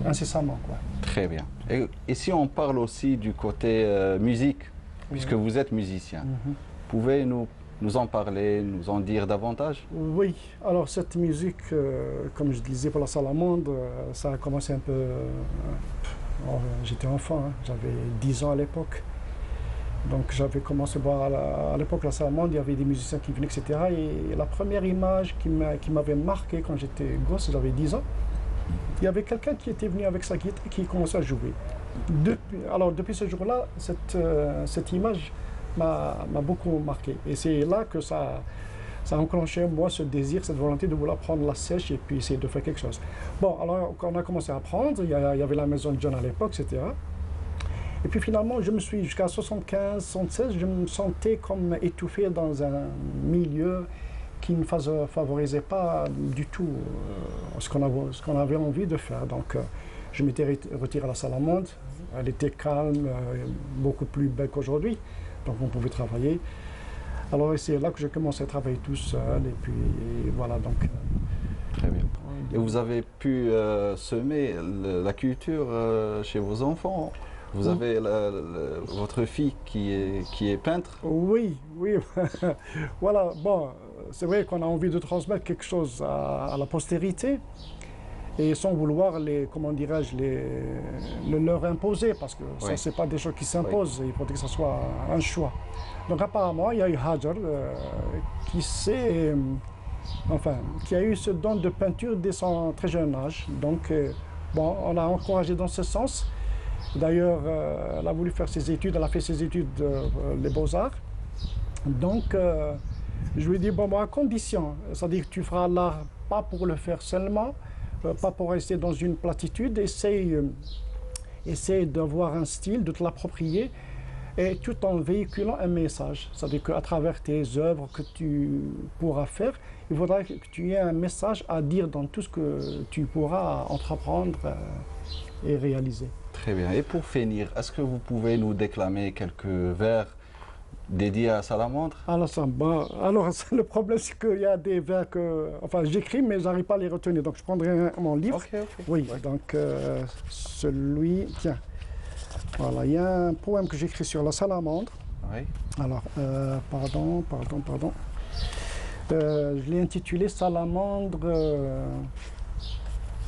[SPEAKER 10] incessamment, quoi.
[SPEAKER 2] Très bien. Et si on parle aussi du côté musique, puisque vous êtes musicien, pouvez nous en parler, nous en dire davantage?
[SPEAKER 10] Oui, alors cette musique, comme je disais pour la Salamandre, ça a commencé un peu... j'étais enfant, hein, j'avais 10 ans à l'époque. Donc j'avais commencé à voir à l'époque la Salamandre, il y avait des musiciens qui venaient, etc. Et la première image qui m'avait marqué quand j'étais gosse, j'avais 10 ans, il y avait quelqu'un qui était venu avec sa guitare et qui commençait à jouer. Depuis ce jour-là, cette image m'a beaucoup marqué. Et c'est là que ça a enclenché moi ce désir, cette volonté de vouloir prendre la sèche et puis essayer de faire quelque chose. Bon, alors quand on a commencé à apprendre, il y avait la maison de John à l'époque, etc. Et puis finalement, jusqu'à 75, 76, je me sentais comme étouffé dans un milieu qui ne favorisait pas du tout ce qu'on avait envie de faire. Donc je m'étais retiré à la Salamandre, elle était calme, beaucoup plus belle qu'aujourd'hui, donc on pouvait travailler. Alors c'est là que j'ai commencé à travailler tout seul, et puis voilà, donc...
[SPEAKER 2] Très bien. Et vous avez pu semer la culture chez vos enfants? Vous avez votre fille qui est peintre?
[SPEAKER 10] Oui, oui. Voilà, bon, c'est vrai qu'on a envie de transmettre quelque chose à la postérité et sans vouloir comment dirais-je, le leur imposer, parce que ça, c'est pas des choses qui s'imposent, il faudrait que ce soit un choix. Donc apparemment, il y a eu Hajar qui a eu ce don de peinture dès son très jeune âge. Donc, bon, on l'a encouragé dans ce sens. D'ailleurs, elle a voulu faire ses études, elle a fait ses études les Beaux-Arts. Donc, je lui ai dit, bon, à condition, c'est-à-dire que tu feras l'art pas pour le faire seulement, pas pour rester dans une platitude, essaye d'avoir un style, de te l'approprier, et tout en véhiculant un message. C'est-à-dire qu'à travers tes œuvres que tu pourras faire, il faudra que tu aies un message à dire dans tout ce que tu pourras entreprendre et réaliser.
[SPEAKER 2] Très bien. Et pour finir, est-ce que vous pouvez nous déclamer quelques vers dédiés à Salamandre?
[SPEAKER 10] Alors, le problème, c'est qu'il y a des vers que j'écris, mais je n'arrive pas à les retenir. Donc, je prendrai mon livre.
[SPEAKER 2] Ok.
[SPEAKER 10] Oui, donc tiens. Voilà, il y a un poème que j'écris sur la salamandre.
[SPEAKER 2] Oui.
[SPEAKER 10] Alors, pardon. Je l'ai intitulé Salamandre.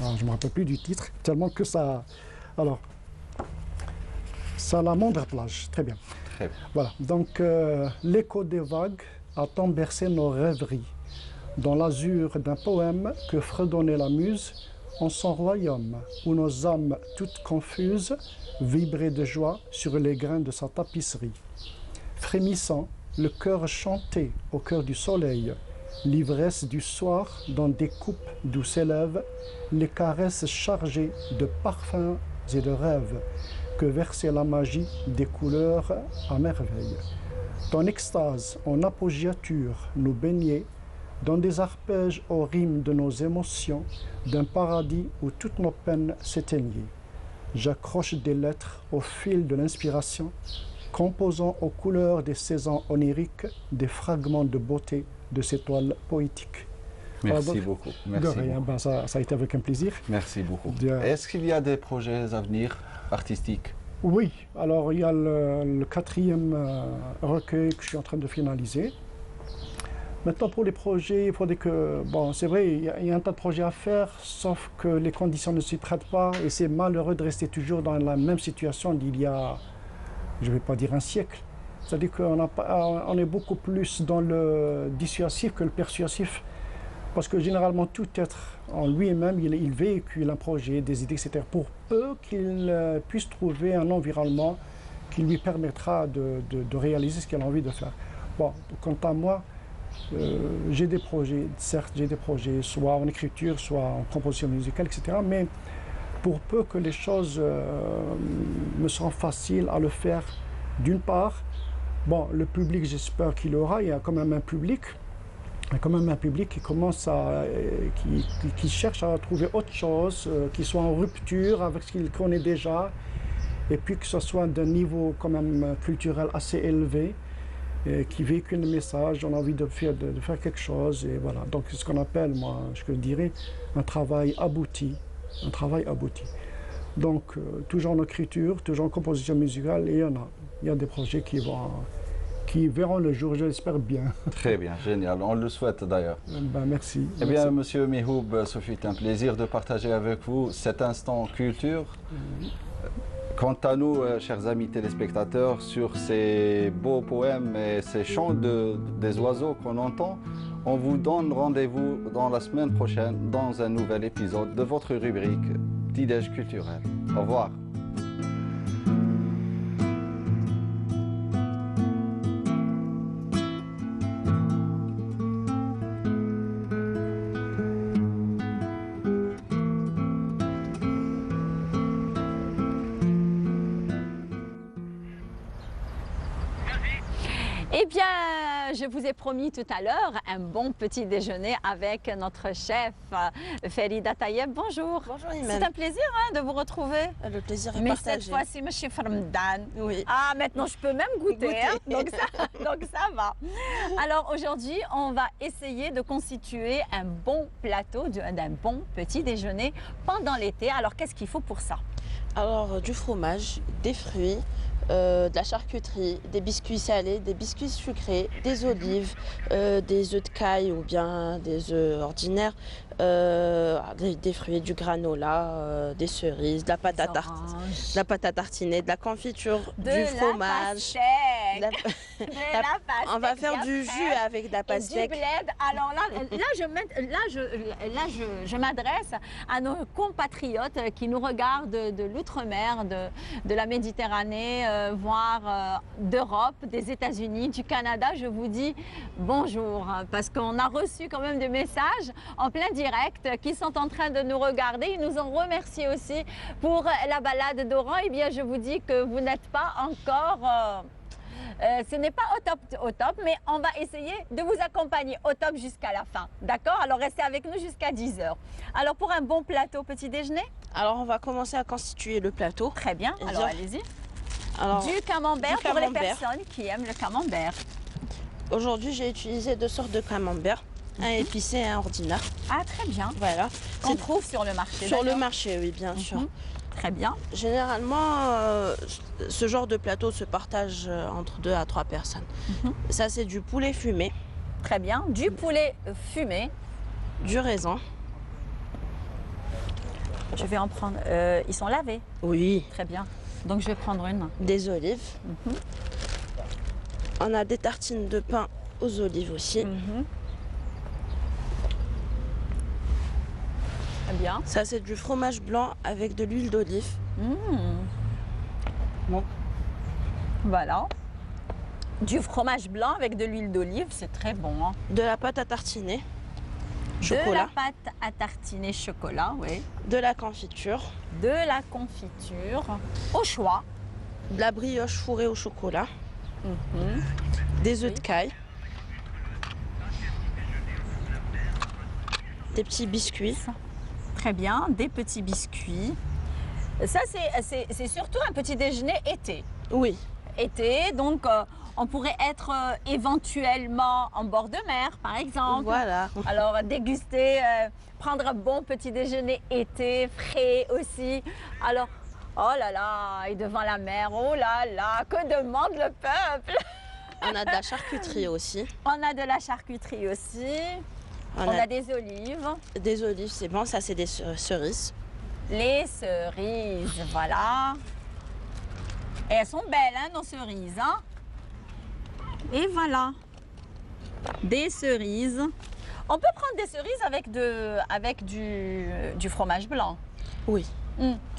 [SPEAKER 10] Je ne me rappelle plus du titre, tellement que ça. Alors, Salamandre plage, très bien.
[SPEAKER 2] Très bien.
[SPEAKER 10] Voilà, donc l'écho des vagues a tant bercé nos rêveries. Dans l'azur d'un poème que fredonnait la muse, en son royaume, où nos âmes toutes confuses vibraient de joie sur les grains de sa tapisserie. Frémissant, le cœur chantait au cœur du soleil, l'ivresse du soir dans des coupes d'où s'élèvent les caresses chargées de parfums et de rêves que versait la magie des couleurs à merveille. Ton extase en appoggiature nous baignait dans des arpèges aux rimes de nos émotions, d'un paradis où toutes nos peines s'éteignaient. J'accroche des lettres au fil de l'inspiration, composant aux couleurs des saisons oniriques des fragments de beauté de ces toiles poétiques.
[SPEAKER 2] Merci beaucoup. Merci
[SPEAKER 10] de rien,
[SPEAKER 2] beaucoup.
[SPEAKER 10] Ça a été avec un plaisir.
[SPEAKER 2] Merci beaucoup. Est-ce qu'il y a des projets à venir artistiques?
[SPEAKER 10] Oui, alors il y a le 4e recueil que je suis en train de finaliser. Maintenant, pour les projets, il faudrait que... Bon, c'est vrai, il y a un tas de projets à faire, sauf que les conditions ne s'y prêtent pas, et c'est malheureux de rester toujours dans la même situation d'il y a, je ne vais pas dire un siècle. C'est-à-dire qu'on est beaucoup plus dans le dissuasif que le persuasif, parce que généralement, tout être en lui-même, il véhicule un projet, des idées, etc., pour peu qu'il puisse trouver un environnement qui lui permettra de réaliser ce qu'il a envie de faire. Bon, quant à moi, j'ai des projets, certes j'ai des projets soit en écriture, soit en composition musicale, etc. Mais pour peu que les choses me sont faciles à le faire, d'une part, bon, le public, j'espère qu'il aura, il y a quand même un public, qui commence qui cherche à trouver autre chose, qui soit en rupture avec ce qu'il connaît déjà, et puis que ce soit d'un niveau quand même culturel assez élevé, qui véhicule le message, on a envie de faire quelque chose, et voilà. Donc c'est ce qu'on appelle, moi, je dirais, un travail abouti. Donc toujours en écriture, toujours en composition musicale, et il y a des projets qui verront le jour, je l'espère bien.
[SPEAKER 2] Très bien, génial, on le souhaite d'ailleurs.
[SPEAKER 10] Merci.
[SPEAKER 2] Eh bien, Monsieur Mehoub, ce fut un plaisir de partager avec vous cet instant culture. Quant à nous, chers amis téléspectateurs, sur ces beaux poèmes et ces chants des oiseaux qu'on entend, on vous donne rendez-vous dans la semaine prochaine dans un nouvel épisode de votre rubrique Petit-Déj culturel. Au revoir.
[SPEAKER 1] Eh bien, je vous ai promis tout à l'heure un bon petit déjeuner avec notre chef Ferida Tayeb. Bonjour.
[SPEAKER 11] Bonjour Imen.
[SPEAKER 1] C'est un plaisir de vous retrouver.
[SPEAKER 11] Le plaisir est
[SPEAKER 1] Mais
[SPEAKER 11] partagé.
[SPEAKER 1] cette fois-ci, monsieur Farmdan.
[SPEAKER 11] Oui.
[SPEAKER 1] Ah, maintenant je peux même goûter. Hein? Donc ça va. Alors aujourd'hui, on va essayer de constituer un bon plateau, d'un bon petit déjeuner pendant l'été. Alors qu'est-ce qu'il faut pour ça?
[SPEAKER 11] Alors, du fromage, des fruits, de la charcuterie, des biscuits salés, des biscuits sucrés, des olives, des œufs de caille ou bien des œufs ordinaires, des fruits, du granola, des cerises, de la pâte à tartiner, de la confiture, du fromage. On va faire du jus avec de la pastèque.
[SPEAKER 1] Du bled. Alors je m'adresse à nos compatriotes qui nous regardent de l'outre-mer, de la Méditerranée, voire d'Europe, des États-Unis, du Canada. Je vous dis bonjour, parce qu'on a reçu quand même des messages en plein direct qui sont en train de nous regarder. Ils nous ont remercié aussi pour la balade d'Oran. Eh bien, je vous dis que vous n'êtes pas encore... ce n'est pas au top, mais on va essayer de vous accompagner au top jusqu'à la fin. D'accord? Alors, restez avec nous jusqu'à 10 h. Alors, pour un bon plateau petit déjeuner?
[SPEAKER 11] Alors, on va commencer à constituer le plateau.
[SPEAKER 1] Très bien. Alors, allez-y.
[SPEAKER 11] Alors,
[SPEAKER 1] du camembert pour les personnes qui aiment le camembert.
[SPEAKER 11] Aujourd'hui, j'ai utilisé 2 sortes de camembert. Un épicé et un ordinaire.
[SPEAKER 1] Ah, très bien.
[SPEAKER 11] Voilà.
[SPEAKER 1] Qu'on trouve sur le marché.
[SPEAKER 11] Sur le marché, oui, bien sûr.
[SPEAKER 1] Très bien.
[SPEAKER 11] Généralement, ce genre de plateau se partage entre 2 à 3 personnes. Ça, c'est du poulet fumé.
[SPEAKER 1] Très bien. Du poulet fumé.
[SPEAKER 11] Du raisin.
[SPEAKER 1] Je vais en prendre. Ils sont lavés?
[SPEAKER 11] Oui.
[SPEAKER 1] Très bien. Donc, je vais prendre une.
[SPEAKER 11] Des olives. On a des tartines de pain aux olives aussi.
[SPEAKER 1] Bien.
[SPEAKER 11] Ça, c'est du fromage blanc avec de l'huile d'olive.
[SPEAKER 1] Bon. Voilà. Du fromage blanc avec de l'huile d'olive, c'est très bon. Hein.
[SPEAKER 11] De la pâte à tartiner.
[SPEAKER 1] Chocolat. De la pâte à tartiner chocolat, oui.
[SPEAKER 11] De la confiture.
[SPEAKER 1] De la confiture. Au choix.
[SPEAKER 11] De la brioche fourrée au chocolat. Des œufs de caille. Des petits biscuits.
[SPEAKER 1] Très bien, des petits biscuits. Ça, c'est surtout un petit déjeuner été.
[SPEAKER 11] Oui.
[SPEAKER 1] Été, donc on pourrait être éventuellement en bord de mer, par exemple.
[SPEAKER 11] Voilà.
[SPEAKER 1] Alors, déguster, prendre un bon petit déjeuner été, frais aussi. Alors, oh là là, et devant la mer, oh là là, que demande le peuple?
[SPEAKER 11] On a de la charcuterie aussi.
[SPEAKER 1] On a de la charcuterie aussi. On a des olives.
[SPEAKER 11] Des olives, c'est bon. Ça, c'est des cerises.
[SPEAKER 1] Les cerises, voilà. Et elles sont belles, hein, nos cerises. Hein? Et voilà. Des cerises. On peut prendre des cerises avec du fromage blanc.
[SPEAKER 11] Oui,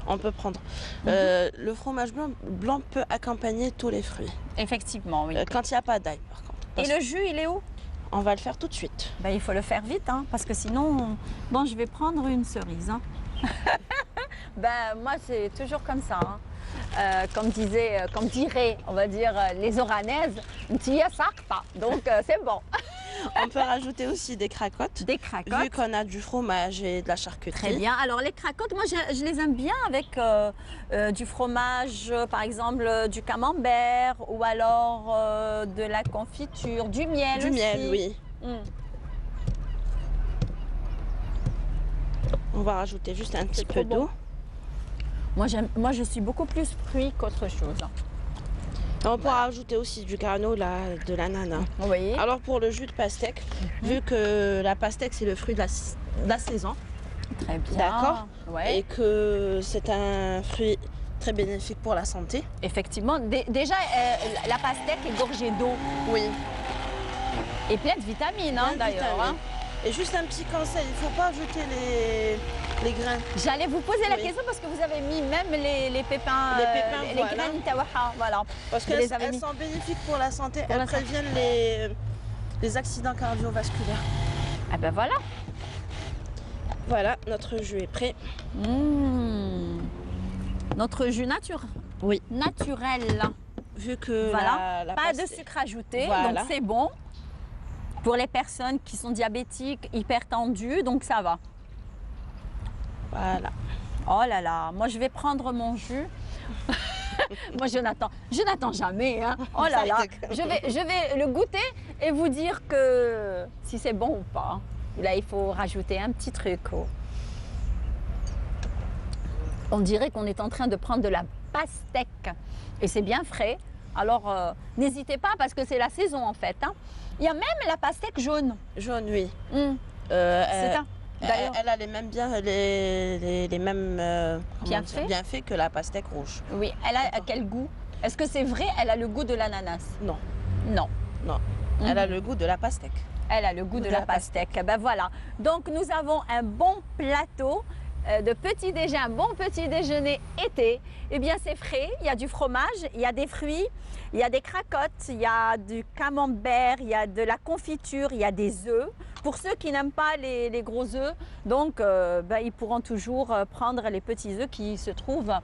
[SPEAKER 11] on peut prendre. Le fromage blanc peut accompagner tous les fruits.
[SPEAKER 1] Effectivement, oui.
[SPEAKER 11] Quand il n'y a pas d'ail, par contre.
[SPEAKER 1] Et le jus, il est où?
[SPEAKER 11] On va le faire tout de suite.
[SPEAKER 1] Ben, il faut le faire vite, hein, parce que sinon... Bon, je vais prendre une cerise. Hein. Ben, moi, c'est toujours comme ça. Hein. Comme diraient, on va dire, les Oranaises, ntia sarpa. Donc, c'est bon.
[SPEAKER 11] On peut rajouter aussi des cracottes.
[SPEAKER 1] Des cracottes.
[SPEAKER 11] Vu qu'on a du fromage et de la charcuterie.
[SPEAKER 1] Très bien. Alors, les cracottes, moi, je les aime bien avec du fromage, par exemple, du camembert ou alors de la confiture, du miel aussi.
[SPEAKER 11] Du miel, oui. On va rajouter juste un petit peu d'eau.
[SPEAKER 1] Moi, je suis beaucoup plus fruit qu'autre chose.
[SPEAKER 11] On pourra rajouter aussi du granola, de l'ananas.
[SPEAKER 1] Oui.
[SPEAKER 11] Alors pour le jus de pastèque, vu que la pastèque c'est le fruit de la saison.
[SPEAKER 1] Très bien.
[SPEAKER 11] D'accord. Et que c'est un fruit très bénéfique pour la santé.
[SPEAKER 1] Effectivement. Déjà, la pastèque est gorgée d'eau.
[SPEAKER 11] Oui.
[SPEAKER 1] Et pleine de vitamines, hein, d'ailleurs. Hein.
[SPEAKER 11] Et juste un petit conseil, il ne faut pas jeter les grains.
[SPEAKER 1] J'allais vous poser la question parce que vous avez mis même les pépins, les graines tawaha, voilà.
[SPEAKER 11] Parce qu'elles sont bénéfiques pour la santé, elles préviennent les accidents cardiovasculaires.
[SPEAKER 1] Ah ben voilà.
[SPEAKER 11] Voilà, notre jus est prêt.
[SPEAKER 1] Notre jus naturel.
[SPEAKER 11] Oui.
[SPEAKER 1] Naturel.
[SPEAKER 11] Vu que
[SPEAKER 1] voilà, pas de sucre ajouté, donc c'est bon. Pour les personnes qui sont diabétiques, hypertendues, donc ça va.
[SPEAKER 11] Voilà.
[SPEAKER 1] Oh là là, moi je vais prendre mon jus. Moi je n'attends jamais. Hein. Oh là là, je vais le goûter et vous dire que si c'est bon ou pas. Là il faut rajouter un petit truc. On dirait qu'on est en train de prendre de la pastèque. Et c'est bien frais. Alors, n'hésitez pas parce que c'est la saison en fait. Hein. Il y a même la pastèque jaune.
[SPEAKER 11] Jaune, oui.
[SPEAKER 1] C'est ça. D'ailleurs,
[SPEAKER 11] Elle a les mêmes bienfaits que la pastèque rouge.
[SPEAKER 1] oui, elle a quel goût? Est-ce que c'est vrai, elle a le goût de l'ananas?
[SPEAKER 11] Non,
[SPEAKER 1] Non.
[SPEAKER 11] non. Elle a le goût de la pastèque.
[SPEAKER 1] Elle a le goût de la pastèque. Ben voilà. Donc nous avons un bon plateau de petit déjeuner, un bon petit déjeuner été. Eh bien c'est frais, il y a du fromage, il y a des fruits, il y a des cracottes, il y a du camembert, il y a de la confiture, il y a des œufs. Pour ceux qui n'aiment pas les gros œufs, donc ils pourront toujours prendre les petits œufs qui se trouvent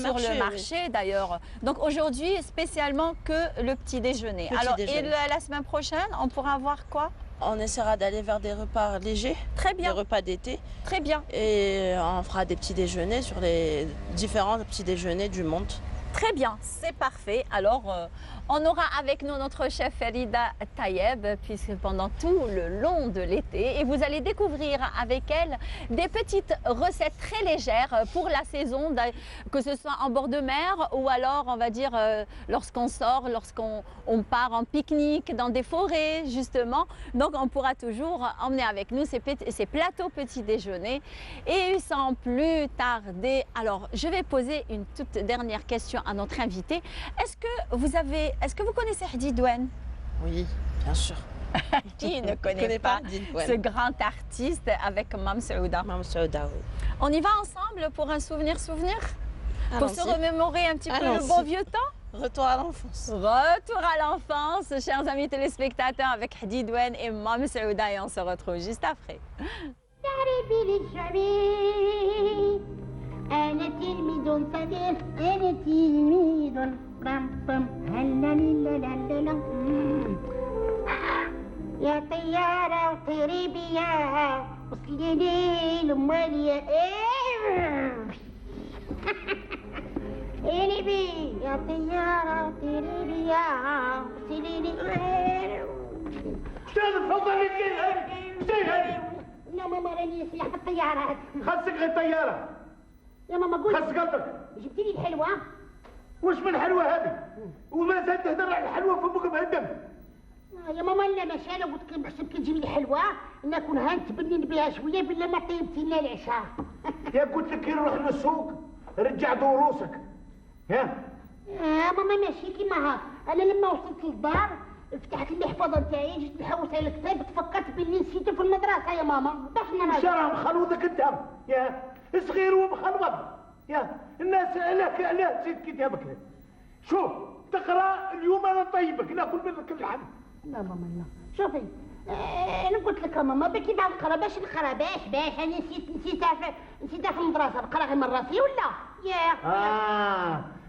[SPEAKER 1] sur le marché d'ailleurs. Donc aujourd'hui spécialement que le petit déjeuner. Et la semaine prochaine, on pourra avoir quoi?
[SPEAKER 11] On essaiera d'aller vers des repas légers,
[SPEAKER 1] Très bien.
[SPEAKER 11] des repas d'été.
[SPEAKER 1] Très bien.
[SPEAKER 11] Et on fera des petits déjeuners sur les différents petits déjeuners du monde.
[SPEAKER 1] Très bien, c'est parfait. Alors, on aura avec nous notre chef Farida Tayeb, puisque pendant tout le long de l'été, et vous allez découvrir avec elle des petites recettes très légères pour la saison, que ce soit en bord de mer ou alors, on va dire, lorsqu'on sort, lorsqu'on part en pique-nique dans des forêts, justement. Donc, on pourra toujours emmener avec nous ces plateaux petit déjeuner. Et sans plus tarder, alors, je vais poser une toute dernière question à notre invité. Est-ce que vous connaissez Hadi Douane?
[SPEAKER 11] Oui, bien sûr.
[SPEAKER 1] Qui ne connaît pas ce grand artiste avec Mam Saouda?
[SPEAKER 11] Mam Saouda, oui.
[SPEAKER 1] On y va ensemble pour un souvenir? Pour se remémorer un petit peu le bon vieux temps?
[SPEAKER 11] Retour à l'enfance.
[SPEAKER 1] Retour à l'enfance, chers amis téléspectateurs, avec Hadi Douane et Mam Saouda, et on se retrouve juste après.
[SPEAKER 12] أنا تلميذ صغير أنا تلميذ بام بام هلا لا لا لا لا يا طيارة وطيري بيا وصلي لي لماليا إلي بي يا طيارة وطيري بيا وصلي لي
[SPEAKER 13] شنو الفوضى اللي كاين هذه؟ شنو هذه؟
[SPEAKER 12] لا ماما راني نسيح بالطيارات.
[SPEAKER 13] خاصك غير طيارة.
[SPEAKER 12] يا ماما قولي
[SPEAKER 13] خاص قلبك.
[SPEAKER 12] جبتي لي الحلوى؟
[SPEAKER 13] واش من حلوى هذه؟ وما زال تهدر على الحلوى فمك مهدم.
[SPEAKER 12] يا ماما لا ماشي انا قلت لك بحسب كي تجيب لي حلوى نكون هنتبنن بها شويه بلا ما طيبتي لنا العشاء.
[SPEAKER 13] يا قلت لك كي نروح للسوق رجع دروسك. يا
[SPEAKER 12] ماما ماشي كيما ها انا لما وصلت للدار فتحت المحفظه نتاعي جيت نحوس على الكتاب تفكرت باللي نسيته في المدرسه يا ماما. باش ما
[SPEAKER 13] واش راه مخلوطك انت؟ يا صغير ومخلوط. يا الناس علاه نسيت كتابك. شوف تقرا اليوم انا نطيبك ناكل منك اللحم.
[SPEAKER 12] لا ماما لا شوفي انا قلت لك يا ماما بكي بعد نقرا باش انا نسيتها في المدرسه نقرا غير من راسي ولا يا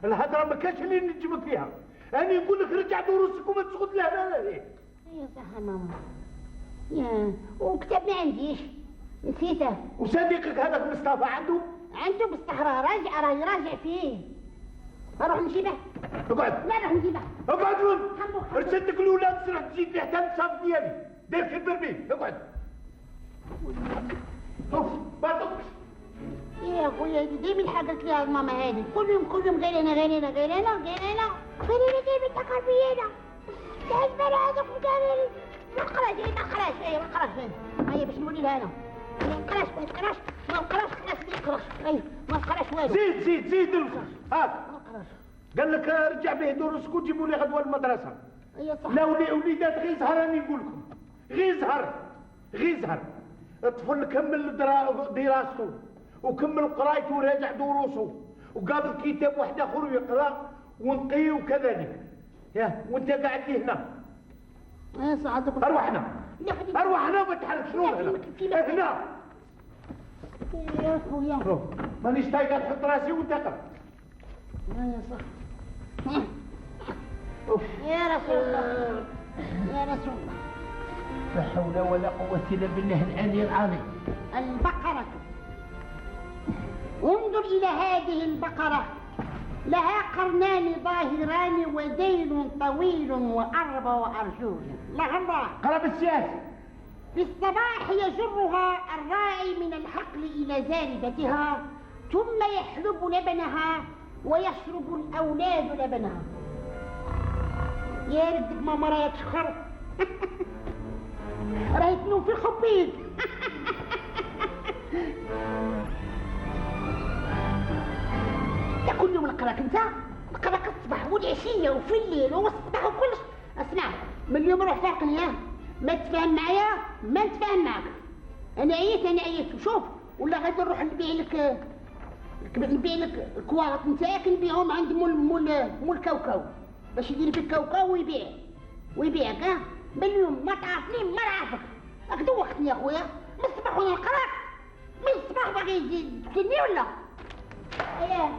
[SPEAKER 13] الهضره ما كانش اللي نجمك فيها. انا نقول لك رجع دروسك وما تسقط لهنا
[SPEAKER 12] يا صح ماما. يا وكتاب ما عنديش نسيته.
[SPEAKER 13] وصديقك هذاك مصطفى عنده
[SPEAKER 12] بصح راهي راجع فيه. اروح نجيبه.
[SPEAKER 13] اقعد.
[SPEAKER 12] لا روح نجيبه.
[SPEAKER 13] اقعد وين؟ رسلتك الاولاد تروح تزيد لي حتى الصف ديالي. دير في البرميل. اقعد. شوف ما تقش.
[SPEAKER 12] يا خويا ديما حاجات ليها ماما هذه كل يوم غير انا ديما تقرا فينا. تعال بلا هذوك قال ما نقراش هيا باش نولي لها انا. ما نقراش والو.
[SPEAKER 13] زيد هاك. قال لك رجع به دروسك وجيبوا لي غدوه المدرسه.
[SPEAKER 12] اي صح.
[SPEAKER 13] لا وليدات غير زهر راني نقول لكم. غير زهر. الطفل كمل دراسته وكمل قرايته وراجع دروسه وقابل كتاب واحد اخر ويقرا ونقي وكذلك. يا وانت قاعد لي هنا.
[SPEAKER 12] يا سعادتك.
[SPEAKER 13] اروح هنا ما تحركش هنا.
[SPEAKER 12] يا خويا
[SPEAKER 13] مانيش طايقه نحط راسي وانت اقرا.
[SPEAKER 12] يا صح. يا رسول الله.
[SPEAKER 13] لا حول ولا قوة إلا بالله العلي العظيم.
[SPEAKER 12] البقرة. انظر إلى هذه البقرة لها قرنان ظاهران وديل طويل وأربع أرجل. الله
[SPEAKER 13] قرب السياسة.
[SPEAKER 12] في الصباح يجرها الراعي من الحقل إلى زاربتها ثم يحلب لبنها ويشرب الأولاد لبنها. يا ردك ماما راهي تشخر. راهي تنوم في الخبيط. انت كل يوم نقراك انت، نقراك الصباح والعشيه وفي الليل والصباح وكلش. اسمع، من اليوم روح فارقني، ما تفاهم معايا ما نتفاهم معاك. انا عييت وشوف، ولا غادي نروح نبيع لك الكواغط نتاعك، نبيعهم عند مول كاوكاو باش يدير في الكاوكاو ويبيعك. من اليوم ما تعرفني ما نعرفك. راك دوختني يا خويا، من الصباح وانا نقراك، من الصباح باغي تكلني ولا؟ اييه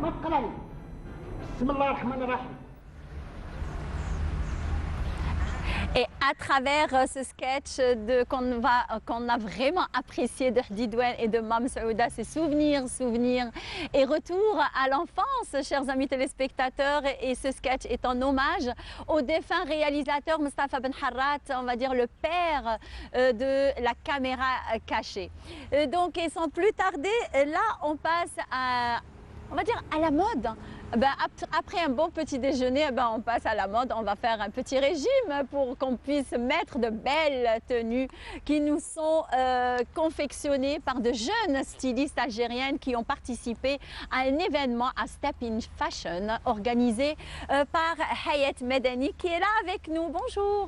[SPEAKER 12] ما تقراني. بسم الله الرحمن الرحيم.
[SPEAKER 1] Et à travers ce sketch qu'on a vraiment apprécié de Hdidouane et de Mam Saouda, ces souvenirs et retour à l'enfance, chers amis téléspectateurs. Et ce sketch est en hommage au défunt réalisateur Mustafa Ben Harrat, on va dire le père de la caméra cachée. Donc, et sans plus tarder, là, on passe on va dire à la mode. Après un bon petit déjeuner, on passe à la mode. On va faire un petit régime pour qu'on puisse mettre de belles tenues qui nous sont confectionnées par de jeunes stylistes algériennes qui ont participé à un événement à Step in Fashion organisé par Hayat Medani qui est là avec nous. Bonjour.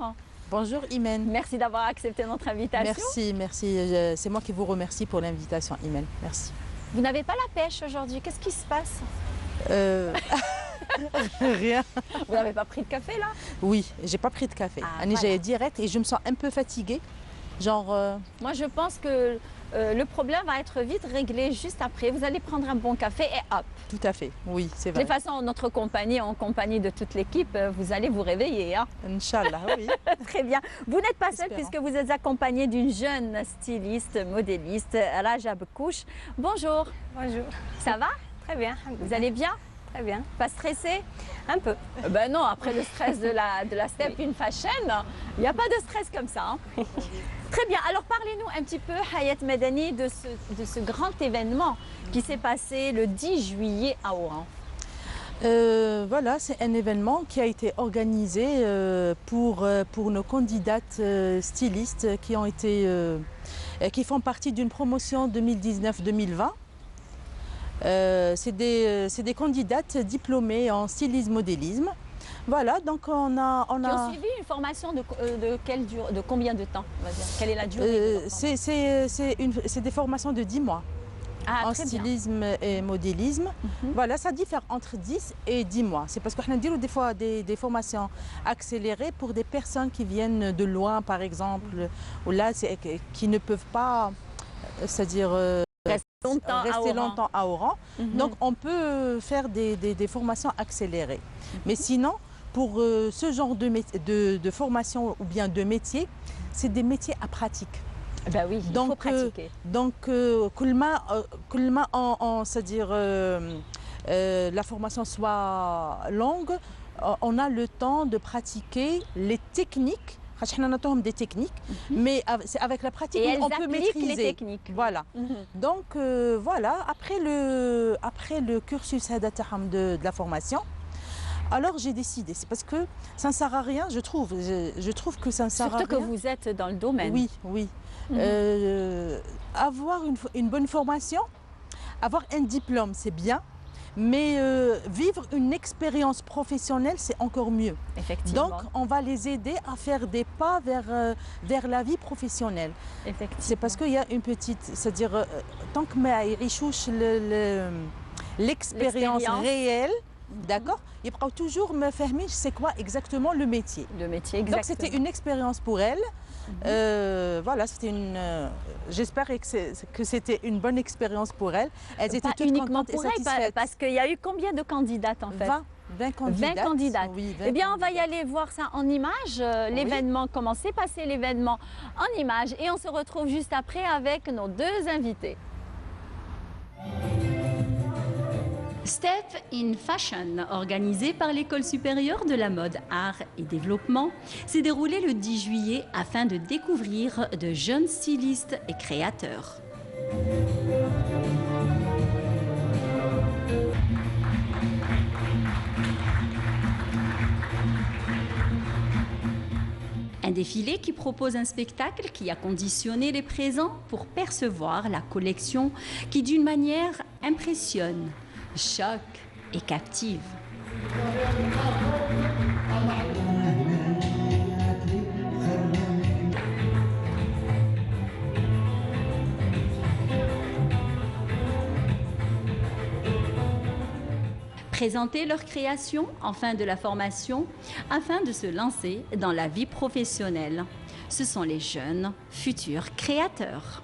[SPEAKER 14] Bonjour Imen.
[SPEAKER 1] Merci d'avoir accepté notre invitation.
[SPEAKER 14] Merci. C'est moi qui vous remercie pour l'invitation, Imen. Merci.
[SPEAKER 1] Vous n'avez pas la pêche aujourd'hui, qu'est-ce qui se passe?
[SPEAKER 14] Rien.
[SPEAKER 1] Vous n'avez pas pris de café là?
[SPEAKER 14] Oui, j'ai pas pris de café. J'ai direct et je me sens un peu fatiguée. Genre.
[SPEAKER 1] Moi je pense que le problème va être vite réglé juste après. Vous allez prendre un bon café et hop.
[SPEAKER 14] Tout à fait, oui, c'est vrai.
[SPEAKER 1] De toute façon, notre compagnie, en compagnie de toute l'équipe, vous allez vous réveiller. Hein?
[SPEAKER 14] Inch'Allah, oui.
[SPEAKER 1] Très bien. Vous n'êtes pas seule puisque vous êtes accompagnée d'une jeune styliste, modéliste, Raja Bekouch. Bonjour.
[SPEAKER 15] Bonjour.
[SPEAKER 1] Ça va?
[SPEAKER 15] Très bien.
[SPEAKER 1] Vous allez bien?
[SPEAKER 15] Très bien.
[SPEAKER 1] Pas stressé?
[SPEAKER 15] Un peu.
[SPEAKER 1] Ben non, après le stress de la Step in Fashion, il n'y a pas de stress comme ça. Hein? Très bien. Alors parlez-nous un petit peu, Hayat Medani, de ce grand événement qui s'est passé le 10 juillet à Oran.
[SPEAKER 14] Voilà, c'est un événement qui a été organisé pour nos candidates stylistes qui font partie d'une promotion 2019-2020. C'est des candidates diplômées en stylisme-modélisme. Voilà, donc on a...
[SPEAKER 1] Qui ont suivi une formation de combien de temps, on va dire? Quelle est la durée?
[SPEAKER 14] C'est des formations de 10 mois. En stylisme et modélisme. Voilà, ça diffère entre 10 et 10 mois. C'est parce qu'on a des fois des formations accélérées pour des personnes qui viennent de loin, par exemple, ou là, qui ne peuvent pas, c'est-à-dire... rester longtemps à Oran. Donc on peut faire des formations accélérées. Mais sinon, pour ce genre de formation ou bien de métier, c'est des métiers à pratique.
[SPEAKER 1] Ben oui, il faut pratiquer.
[SPEAKER 14] Donc, c'est-à-dire la formation soit longue, on a le temps de pratiquer les techniques. Des techniques, mais c'est avec la pratique on peut maîtriser
[SPEAKER 1] les techniques.
[SPEAKER 14] Voilà. Donc voilà, après le cursus de la formation, alors j'ai décidé, c'est parce que ça ne sert à rien, je trouve que ça ne sert à rien.
[SPEAKER 1] Surtout que vous êtes dans le domaine.
[SPEAKER 14] Oui. Avoir une bonne formation, avoir un diplôme, c'est bien. Mais vivre une expérience professionnelle, c'est encore mieux.
[SPEAKER 1] Effectivement.
[SPEAKER 14] Donc, on va les aider à faire des pas vers la vie professionnelle. C'est parce qu'il y a une petite... C'est-à-dire, tant que l'expérience réelle, d'accord, ils pourront toujours me faire c'est quoi exactement le métier.
[SPEAKER 1] Le métier, exactement.
[SPEAKER 14] Donc, c'était une expérience pour elle. Voilà, c'était j'espère que c'était une bonne expérience pour elle. Elles étaient toutes contentes et satisfaites.
[SPEAKER 1] Parce qu'il y a eu combien de candidates en fait?
[SPEAKER 14] 20 candidates.
[SPEAKER 1] 20 candidates.
[SPEAKER 14] Oui, 20
[SPEAKER 1] eh bien, on va y aller voir ça en images. L'événement, comment s'est passé l'événement en images. Et on se retrouve juste après avec nos deux invités. Step in Fashion, organisé par l'École supérieure de la mode, art et développement, s'est déroulé le 10 juillet afin de découvrir de jeunes stylistes et créateurs. Un défilé qui propose un spectacle qui a conditionné les présents pour percevoir la collection qui d'une manière impressionne, choque et captive. Présenter leur création en fin de la formation afin de se lancer dans la vie professionnelle. Ce sont les jeunes futurs créateurs.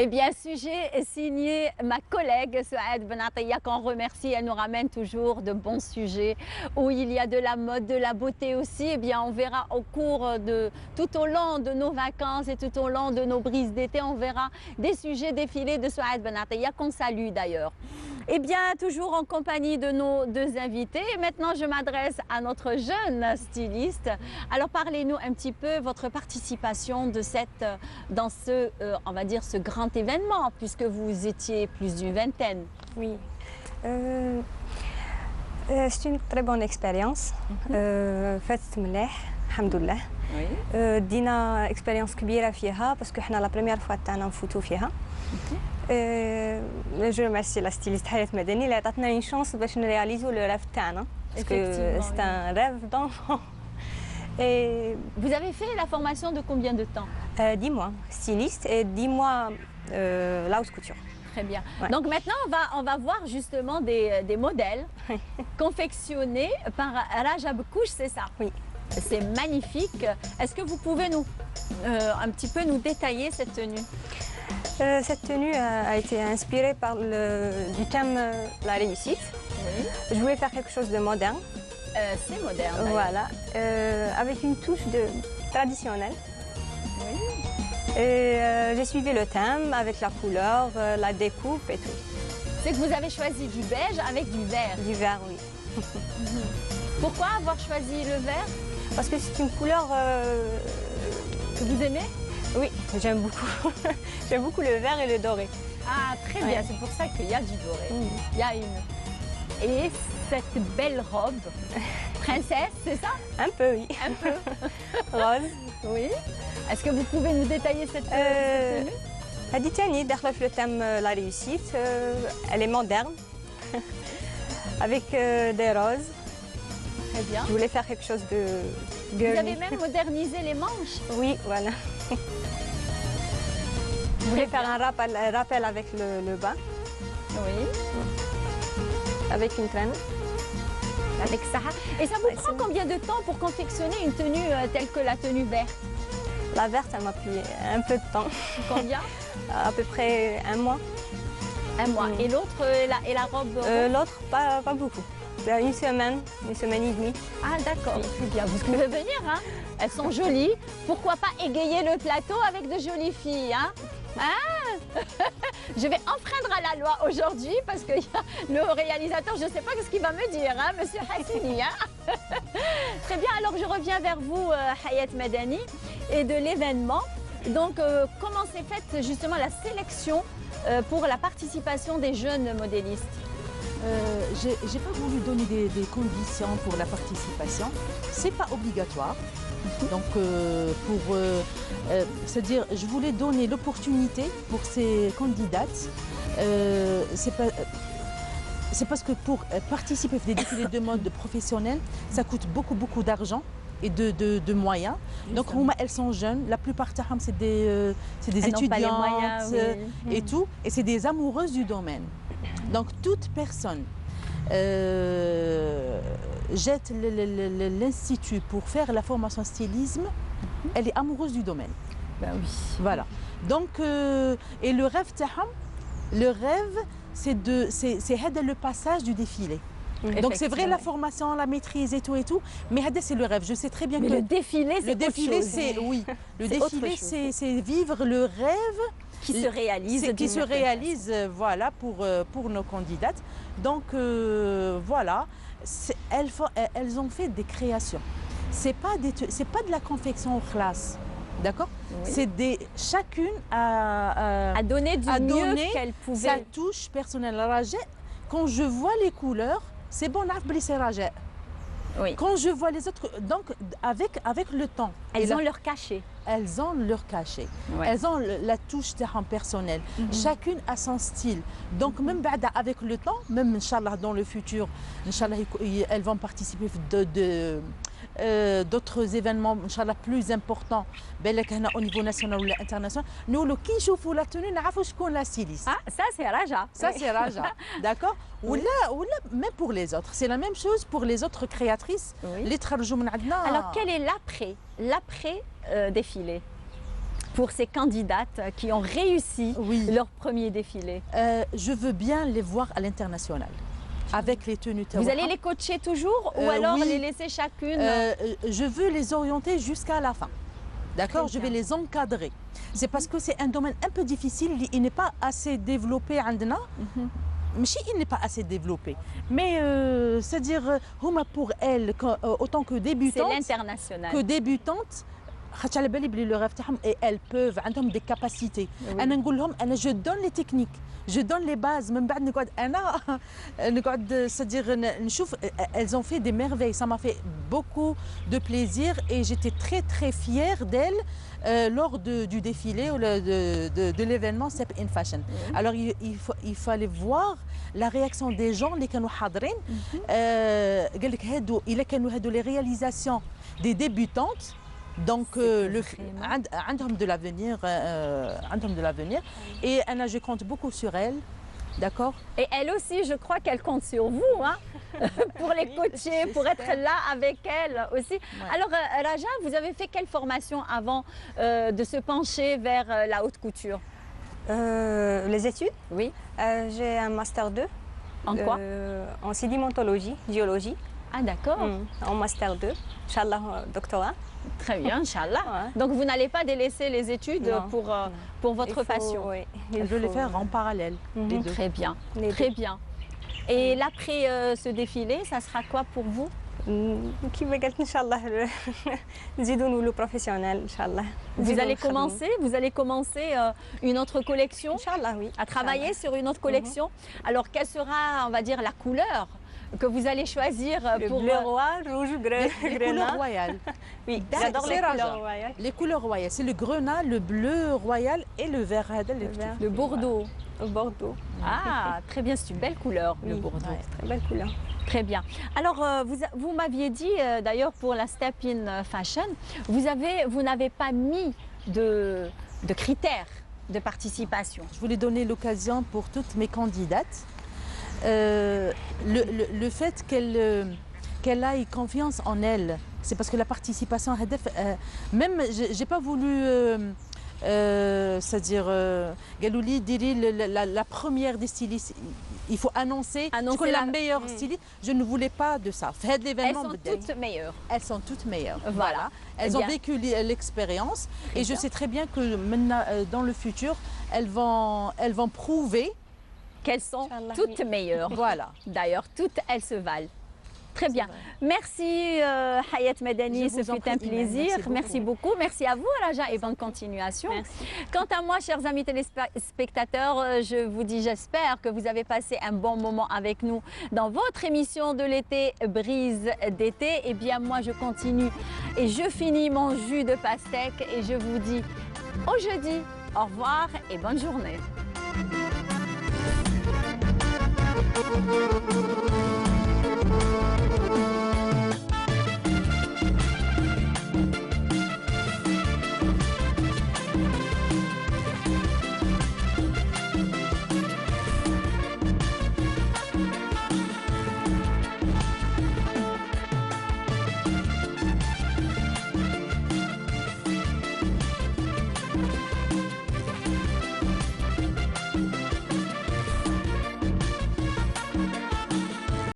[SPEAKER 1] Eh bien, sujet signé ma collègue Souad Ben Attia, qu'on remercie. Elle nous ramène toujours de bons sujets où il y a de la mode, de la beauté aussi. Eh bien, on verra au cours de tout au long de nos vacances et tout au long de nos brises d'été, on verra des sujets défilés de Souad Ben Attia qu'on salue d'ailleurs. Eh bien, toujours en compagnie de nos deux invités. Et maintenant, je m'adresse à notre jeune styliste. Alors, parlez-nous un petit peu votre participation de dans ce, on va dire, ce grand événement, puisque vous étiez plus d'une vingtaine.
[SPEAKER 15] Oui. C'est une très bonne expérience. فاتت مليح الحمد لله. دينا expérience كبيرة فيها باسكو حنا لا première fois تاعنا نفوتوا فيها. Je remercie la styliste Hayat Madani اللي عطاتنا une chance باش نرياليزو لو ريف تاعنا. Parce que c'est un rêve d'enfant.
[SPEAKER 1] Et vous avez fait la formation de combien de temps?
[SPEAKER 15] 10 mois styliste et 10 mois la haute couture.
[SPEAKER 1] Très bien. Ouais. Donc maintenant, on va voir justement des modèles confectionnés par Rajab Kouch, c'est ça?
[SPEAKER 15] Oui.
[SPEAKER 1] C'est magnifique. Est-ce que vous pouvez nous un petit peu nous détailler cette tenue?
[SPEAKER 15] Cette tenue a été inspirée par du thème la réussite. Oui. Je voulais faire quelque chose de moderne.
[SPEAKER 1] C'est moderne.
[SPEAKER 15] Voilà, avec une touche traditionnelle.
[SPEAKER 1] Oui.
[SPEAKER 15] Et j'ai suivi le thème avec la couleur, la découpe et tout.
[SPEAKER 1] C'est que vous avez choisi du beige avec du vert.
[SPEAKER 15] Du vert, oui.
[SPEAKER 1] Pourquoi avoir choisi le vert?
[SPEAKER 15] Parce que c'est une couleur
[SPEAKER 1] que vous aimez?
[SPEAKER 15] Oui, j'aime beaucoup. J'aime beaucoup le vert et le doré.
[SPEAKER 1] Ah, très bien, c'est pour ça qu'il y a du doré. Il y a une... Et cette belle robe, princesse, c'est ça?
[SPEAKER 15] Un peu, oui.
[SPEAKER 1] Un peu.
[SPEAKER 15] Rose.
[SPEAKER 1] Oui. Est-ce que vous pouvez nous détailler cette tenue?
[SPEAKER 15] هذه تاني داخله في le thème la réussite. Elle est moderne, avec des roses.
[SPEAKER 1] Très bien.
[SPEAKER 15] Je voulais faire quelque chose de girly.
[SPEAKER 1] Vous avez même modernisé les manches?
[SPEAKER 15] Oui, voilà. Je voulais faire un rappel avec le bas.
[SPEAKER 1] Oui.
[SPEAKER 15] Avec une traîne.
[SPEAKER 1] Avec ça. Et ça vous prend combien de temps pour confectionner une tenue telle que la tenue verte?
[SPEAKER 15] La verte, ça m'a pris un peu de temps.
[SPEAKER 1] Combien?
[SPEAKER 15] À peu près un mois.
[SPEAKER 1] Un mois. Et l'autre, et la robe?
[SPEAKER 15] L'autre, pas beaucoup. Une semaine et demie.
[SPEAKER 1] Ah d'accord, très bien. Vous pouvez venir, hein? Elles sont jolies. Pourquoi pas égayer le plateau avec de jolies filles, hein? Ah je vais enfreindre à la loi aujourd'hui parce que le réalisateur, je ne sais pas ce qu'il va me dire, hein, Monsieur Hassini. Hein. Très bien, alors je reviens vers vous, Hayat Madani, et de l'événement. Donc, comment s'est faite justement la sélection pour la participation des jeunes modélistes?
[SPEAKER 14] J'ai pas voulu donner des conditions pour la participation. C'est pas obligatoire. Donc, c'est-à-dire, je voulais donner l'opportunité pour ces candidates. C'est parce que pour participer à des défilés de mode professionnels, ça coûte beaucoup d'argent et de moyens. Donc, elles sont jeunes. La plupart c'est des étudiantes
[SPEAKER 1] moyens, oui.
[SPEAKER 14] et tout. Et c'est des amoureuses du domaine. Donc, toute personne jette l'institut pour faire la formation stylisme, elle est amoureuse du domaine.
[SPEAKER 1] Ben oui.
[SPEAKER 14] Voilà. Donc, et le rêve, c'est le passage du défilé. Donc c'est vrai la formation, la maîtrise et tout, mais c'est le rêve. Je sais très bien
[SPEAKER 1] mais
[SPEAKER 14] que
[SPEAKER 1] le défilé, c'est autre chose.
[SPEAKER 14] C'est oui, le défilé, c'est vivre le rêve
[SPEAKER 1] qui se réalise,
[SPEAKER 14] voilà, pour nos candidates. Donc voilà, elles ont fait des créations. C'est pas de la confection en classe. D'accord, oui. C'est chacune
[SPEAKER 1] a donné du mieux qu'elle pouvait.
[SPEAKER 14] Sa touche personnelle. Quand je vois les couleurs, c'est bon, c'est Raja.
[SPEAKER 1] Oui.
[SPEAKER 14] Quand je vois les autres, donc avec le temps.
[SPEAKER 1] Elles ont leur cachet.
[SPEAKER 14] Elles ont leur cachet. Ouais. Elles ont la touche personnelle. Chacune a son style. Donc même avec le temps, même Inch'Allah dans le futur, Inch'Allah, elles vont participer d'autres événements Inch'Allah plus importants au niveau national ou international. Nous, qui نشوفوا la tenue, نعرفوا شكون la styliste.
[SPEAKER 1] Ah, ça c'est Raja.
[SPEAKER 14] Ça c'est Raja, d'accord. Ou là, même pour les autres, c'est la même chose pour les autres créatrices. Les تخرجوا من عندنا.
[SPEAKER 1] Alors quel est l'après défilé pour ces candidates qui ont réussi leur premier défilé?
[SPEAKER 14] Je veux bien les voir à l'international. Avec les tenues.
[SPEAKER 1] Vous allez les coacher toujours ou alors les laisser chacune
[SPEAKER 14] je veux les orienter jusqu'à la fin. D'accord, je vais les encadrer. C'est parce que c'est un domaine un peu difficile, il n'est pas assez développé عندنا. Il n'est pas assez développé. Mais c'est-à-dire, pour elles, autant que débutantes,
[SPEAKER 1] c'est l'international.
[SPEAKER 14] Que débutantes, et elles peuvent avoir des capacités. Je donne les techniques, je donne les bases. C'est-à-dire, elles ont fait des merveilles. Ça m'a fait beaucoup de plaisir et j'étais très très fière d'elles lors du défilé ou de l'événement Step in Fashion. Alors il fallait voir la réaction des gens qui étaient حاضرين. Les réalisations des débutantes. Donc, عندهم de l'avenir. Et Anna, je compte beaucoup sur elle, d'accord.
[SPEAKER 1] Et elle aussi, je crois qu'elle compte sur vous, hein, pour les coacher, pour être là avec elle aussi. Ouais. Alors, Raja, vous avez fait quelle formation avant de se pencher vers la haute couture?
[SPEAKER 15] Les études?
[SPEAKER 1] Oui.
[SPEAKER 15] J'ai un master 2.
[SPEAKER 1] En quoi?
[SPEAKER 15] En sédimentologie, géologie.
[SPEAKER 1] Ah, d'accord.
[SPEAKER 15] En master 2, Inch'Allah, doctorat.
[SPEAKER 1] Très bien, Inch'Allah. Ouais. Donc vous n'allez pas délaisser les études pour votre passion.
[SPEAKER 15] Oui,
[SPEAKER 14] je veux les faire en parallèle. Les deux.
[SPEAKER 1] Très bien, très bien. Et l'après ce défilé, ça sera quoi pour vous?
[SPEAKER 15] كيف قلت إن شاء الله نزيدوا نولوا professionnels إن شاء الله.
[SPEAKER 1] Vous allez commencer une autre collection.
[SPEAKER 15] Inch'Allah, oui.
[SPEAKER 1] À travailler sur une autre collection. Alors quelle sera, on va dire, la couleur que vous allez choisir pour
[SPEAKER 15] le bleu roi, rouge, grenat.
[SPEAKER 14] Les couleurs royales.
[SPEAKER 15] Oui, j'adore les couleurs royales.
[SPEAKER 14] Les couleurs royales, c'est le grenat, le bleu royal et le vert.
[SPEAKER 1] Le bordeaux.
[SPEAKER 15] Bordeaux.
[SPEAKER 1] Ah, très bien, c'est une belle couleur, le bordeaux.
[SPEAKER 15] Ouais, très belle couleur.
[SPEAKER 1] Très bien. Alors, vous m'aviez dit, d'ailleurs, pour la Step in Fashion, vous n'avez pas mis de critères de participation.
[SPEAKER 14] Je voulais donner l'occasion pour toutes mes candidates. Le fait qu'elle ait confiance en elle, c'est parce que la participation, même j'ai pas voulu, c'est-à-dire, Galouli dirait la première des stylistes, il faut annoncer la meilleure styliste. Je ne voulais pas de ça.
[SPEAKER 1] Elles sont toutes meilleures.
[SPEAKER 14] Elles sont toutes meilleures.
[SPEAKER 1] Voilà.
[SPEAKER 14] Elles ont vécu l'expérience et je sais très bien que maintenant, dans le futur, elles vont prouver
[SPEAKER 1] qu'elles sont toutes meilleures.
[SPEAKER 14] Voilà.
[SPEAKER 1] D'ailleurs, toutes elles se valent. Très bien. Merci Hayat Madani, ce fut un plaisir. Merci beaucoup. Merci à vous Raja et bonne continuation.
[SPEAKER 15] Merci.
[SPEAKER 1] Quant à moi, chers amis téléspectateurs, je vous dis, j'espère que vous avez passé un bon moment avec nous dans votre émission de l'été Brise d'été. Eh bien moi, je continue et je finis mon jus de pastèque et je vous dis au jeudi. Au revoir et bonne journée.